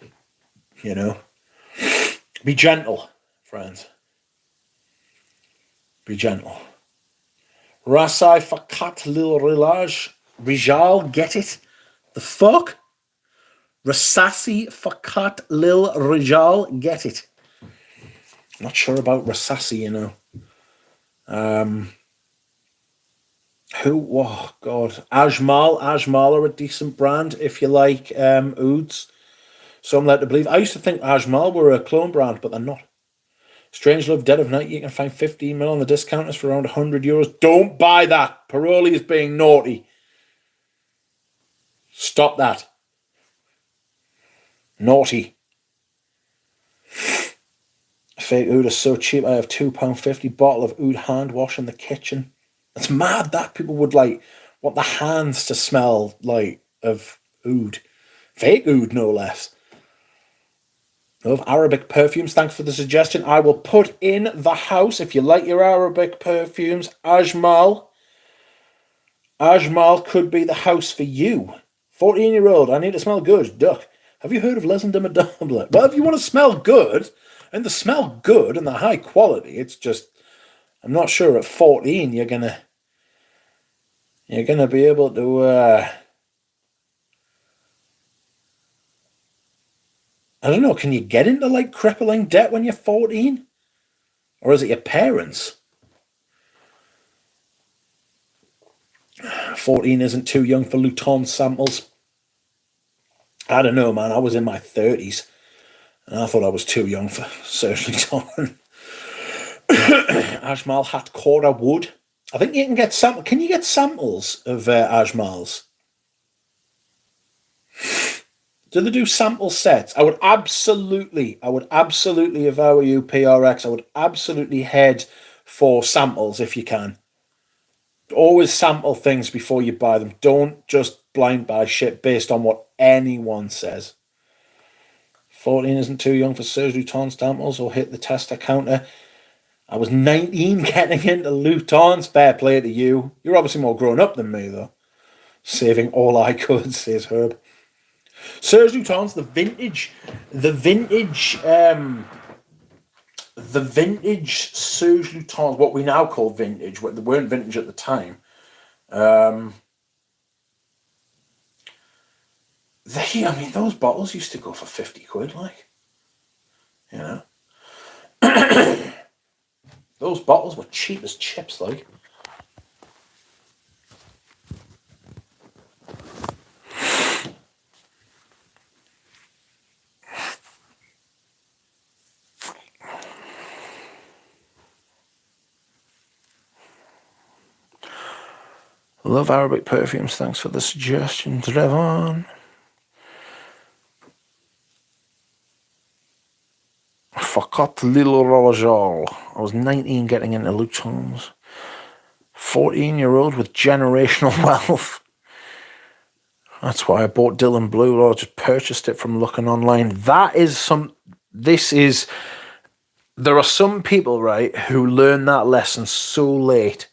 Be gentle, friends. Be gentle. Rasai Fakat Lil Rijal, get it? The fuck? Rasasi Fakat Lil Rijal, get it? I'm not sure about Rasasi, Oh God, Ajmal are a decent brand if you like ouds. So I'm led to believe. I used to think Ajmal were a clone brand, but they're not. Strange Love Dead of Night, you can find 15 mil on the discounters for around €100. Don't buy that. Paroli is being naughty. Stop that. Naughty. Fake oud is so cheap. I have £2.50 bottle of oud hand wash in the kitchen. It's mad that people would like want the hands to smell like of oud. Fake oud, no less. Of Arabic perfumes, thanks for the suggestion. I will put in the house, if you like your Arabic perfumes, Ajmal could be the house for you. 14-year-old, I need to smell good. Duck. Have you heard of Les Indomables? Well, if you want to smell good, and they smell good and they're high quality, it's just, I'm not sure at 14 you're gonna be able to I don't know, can you get into like crippling debt when you're 14? Or is it your parents? 14 isn't too young for Luton samples. I don't know, man. I was in my 30s and I thought I was too young for Serge Luton. Ajmal Hat Cora Wood. I think you can get samples. Can you get samples of Ajmals? Do they do sample sets? I would absolutely, if I were you, PRX, I would absolutely head for samples if you can. Always sample things before you buy them. Don't just blind buy shit based on what anyone says. 14 isn't too young for Serge Luton samples or hit the tester counter. I was 19 getting into Lutons. Fair play to you. You're obviously more grown up than me, though. Saving all I could, says Herb. Serge Lutens, the vintage Serge Lutens, what we now call vintage, what they weren't vintage at the time. Those bottles used to go for 50 quid, like, Those bottles were cheap as chips, like. Love Arabic perfumes. Thanks for the suggestion, Trevon. For got little Roger. I was 19 getting into Louboutins. 14-year-old with generational wealth. That's why I bought Dylan Blue, or just purchased it from looking online. There are some people, right, who learn that lesson so late,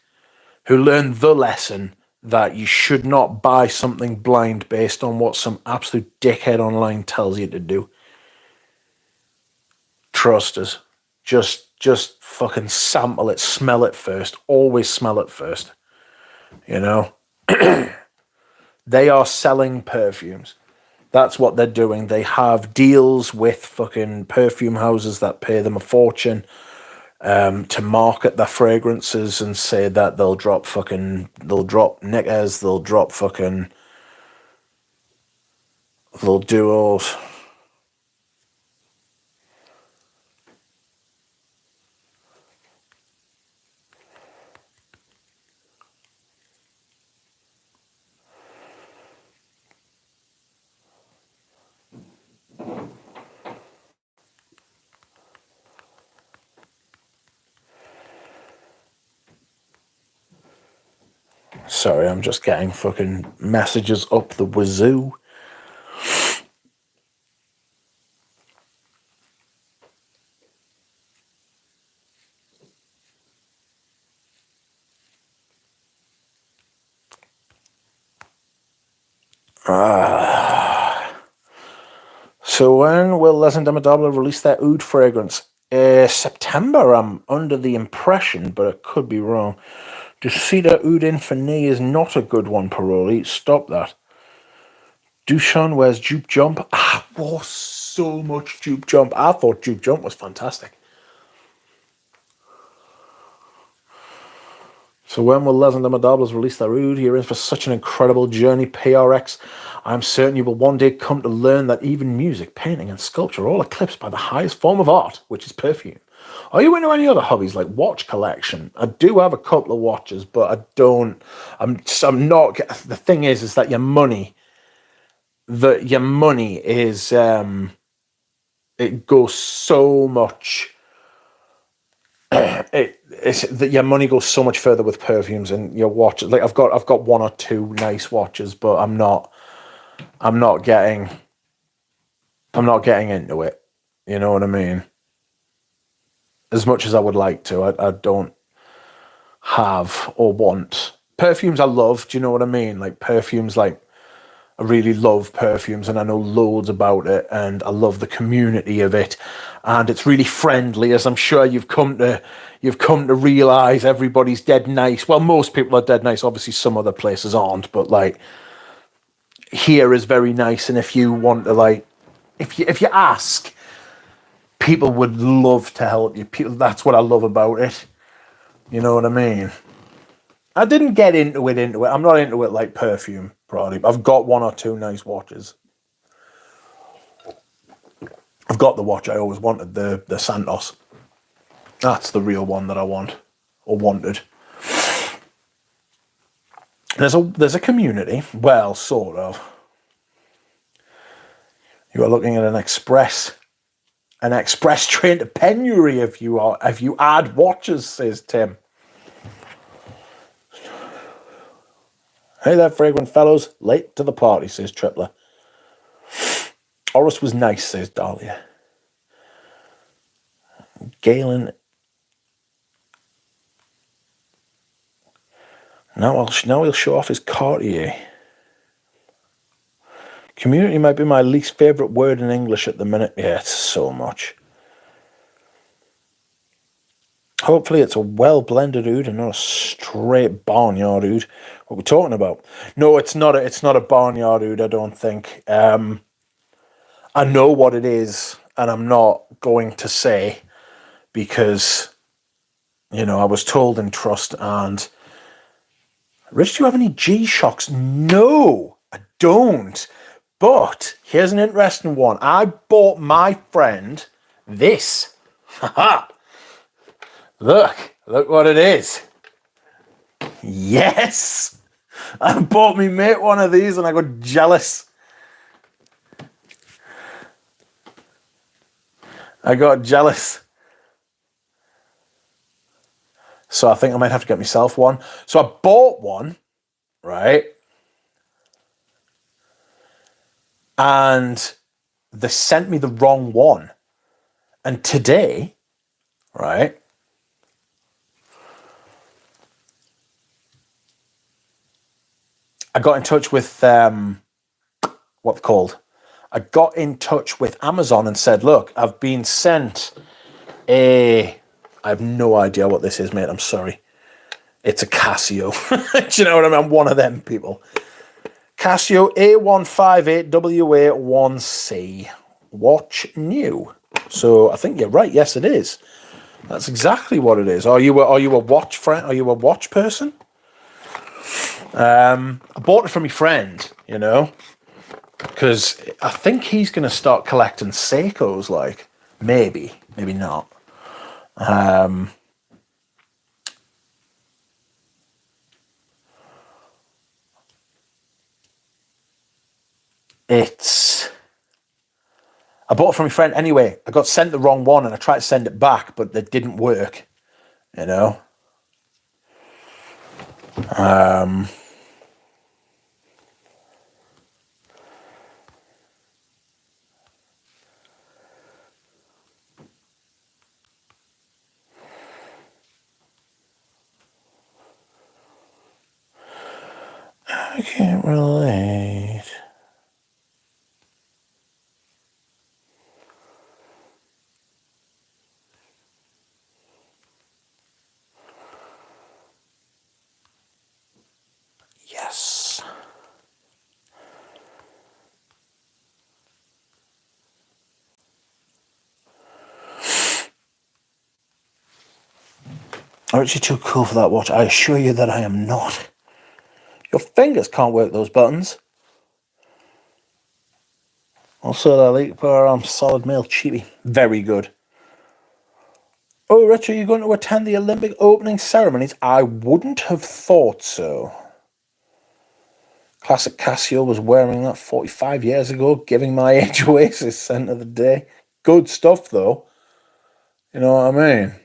who learn the lesson that you should not buy something blind based on what some absolute dickhead online tells you to do. Trust us. Just fucking sample it, smell it first. Always smell it first. You know? They are selling perfumes. That's what they're doing. They have deals with fucking perfume houses that pay them a fortune to market their fragrances and say that they'll drop knickers, they'll do all. Sorry, I'm just getting fucking messages up the wazoo. So when will Les and Demodable release their oud fragrance? September, I'm under the impression, but I could be wrong. Decida Oud Infini is not a good one, Paroli. Stop that. Dushan wears Jupe Jump. Wore so much Jupe Jump. I thought Jupe Jump was fantastic. So when will Les and Demodable release their oud? You're in for such an incredible journey, PRX. I'm certain you will one day come to learn that even music, painting, and sculpture are all eclipsed by the highest form of art, which is perfume. Are you into any other hobbies like watch collection? I do have a couple of watches, but I don't. I'm not. The thing is that your money is it goes so much. It's that your money goes so much further with perfumes and your watches. Like I've got one or two nice watches, but I'm not getting into it. You know what I mean? As much as I would like to, I don't have or want perfumes. I love. Do you know what I mean? Like perfumes, like I really love perfumes, and I know loads about it, and I love the community of it, and it's really friendly, as I'm sure you've come to realize. Everybody's dead nice. Well, most people are dead nice. Obviously, some other places aren't, but like here is very nice. And if you want to, like, if you ask, people would love to help you. People, that's what I love about it. You know what I mean? I didn't get into it. I'm not into it like perfume, probably. I've got one or two nice watches. I've got the watch I always wanted, the Santos. That's the real one that I want, or wanted. There's a community. Well, sort of. You are looking at an express train to penury if you add watches, says Tim. Hey there, fragrant fellows. Late to the party, says Tripler. Oris was nice, says Dahlia. Galen. Now he'll show off his Cartier. Community might be my least favourite word in English at the minute. Yeah, it's so much. Hopefully it's a well-blended oud and not a straight barnyard oud. What we're talking about? No, it's not a barnyard oud, I don't think. I know what it is, and I'm not going to say, because, you know, I was told in trust. And Rich, do you have any G-Shocks? No, I don't. But here's an interesting one. I bought my friend this. Haha. Look what it is. Yes! I bought me mate one of these and I got jealous. I got jealous. So I think I might have to get myself one. So I bought one, right? And they sent me the wrong one. And today, right, I got in touch with what they're called. I got in touch with Amazon and said, look, I've been sent I have no idea what this is, mate. I'm sorry. It's a Casio. Do you know what I mean? I'm one of them people. Casio A158WA1C. Watch new. So I think you're right. Yes, it is. That's exactly what it is. Are you a watch friend? Are you a watch person? I bought it from my friend, you know, because I think he's going to start collecting Seikos. Like maybe not. I bought it from my friend anyway. I got sent the wrong one and I tried to send it back, but it didn't work, you know. I can't relate. Yes. Aren't you too cool for that watch? I assure you that I am not. Your fingers can't work those buttons. Also, the Elite Power Solid Male Cheapy. Very good. Oh, Rich, are you going to attend the Olympic opening ceremonies? I wouldn't have thought so. Classic Casio was wearing that 45 years ago, giving my age away as his scent of the day. Good stuff, though. You know what I mean?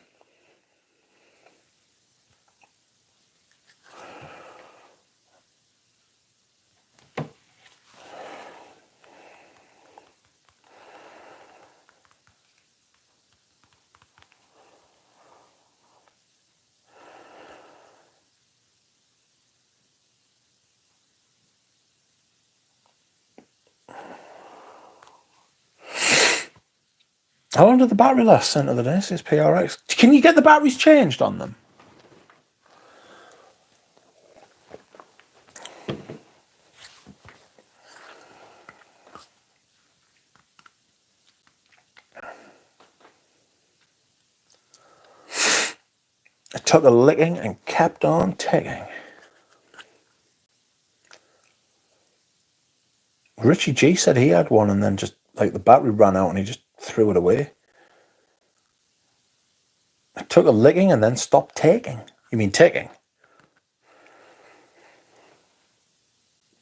How long did the battery last? Scent of the day, says PRX. Can you get the batteries changed on them? It took a licking and kept on ticking. Richie G said he had one and then just, like, the battery ran out and he just threw it away. It took a licking and then stopped taking. You mean ticking?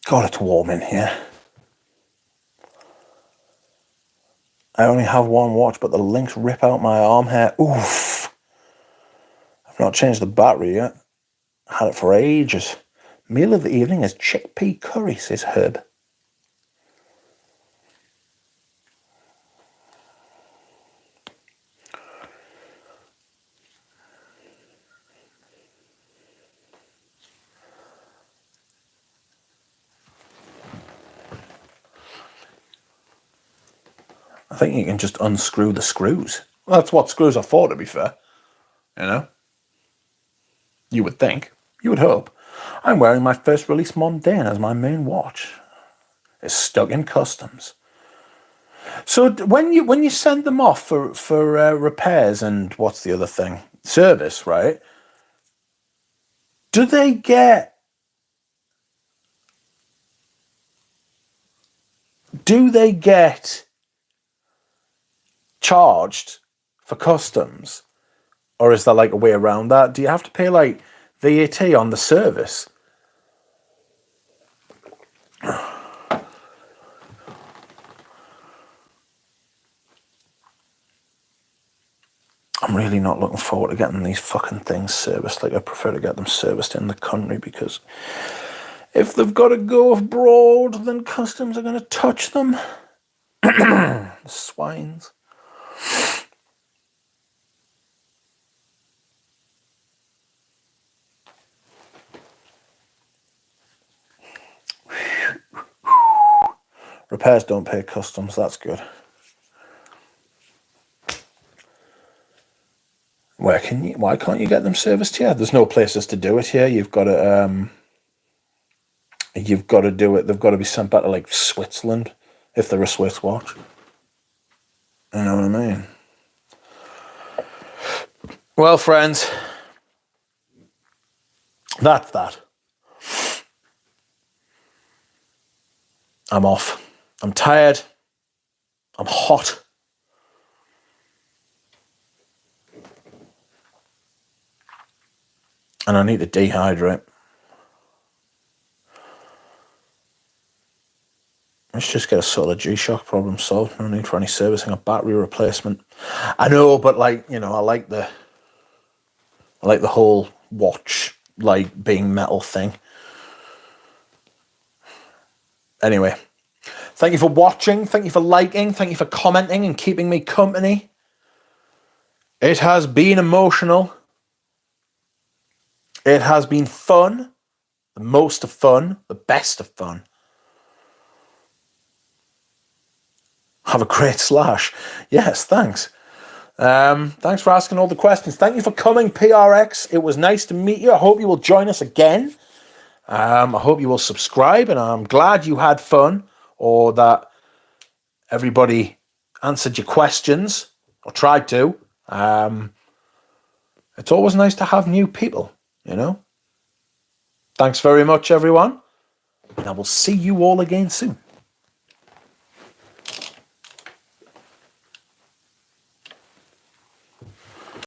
God, it's warm in here. I only have one watch, but the links rip out my arm hair. Oof. I've not changed the battery yet. Had it for ages. Meal of the evening is chickpea curry, says Herb. I think you can just unscrew the screws. Well, that's what screws are for, to be fair. You know? You would think. You would hope. I'm wearing my first release Mondaine as my main watch. It's stuck in customs. So when you send them off for repairs and what's the other thing? Service, right? Do they get charged for customs? Or is there like a way around that? Do you have to pay like VAT on the service? I'm really not looking forward to getting these fucking things serviced. Like, I prefer to get them serviced in the country, because if they've got to go abroad, then customs are going to touch them. The swines. Repairs don't pay customs. That's good. Why can't you get them serviced here? There's no places to do it here. You've got to do it. They've got to be sent back to like Switzerland if they're a Swiss watch. You know what I mean? Well, friends, that's that. I'm off. I'm tired. I'm hot. And I need to dehydrate. Let's just get a solid G-Shock problem solved. No need for any servicing or battery replacement. I know, but like, you know, I like the whole watch like being metal thing. Anyway, thank you for watching. Thank you for liking. Thank you for commenting and keeping me company. It has been emotional. It has been fun. The most of fun. The best of fun. Have a great slash. Yes, thanks. Thanks for asking all the questions. Thank you for coming, PRX. It was nice to meet you. I hope you will join us again. I hope you will subscribe, and I'm glad you had fun, or that everybody answered your questions, or tried to. It's always nice to have new people, you know? Thanks very much, everyone. And I will see you all again soon.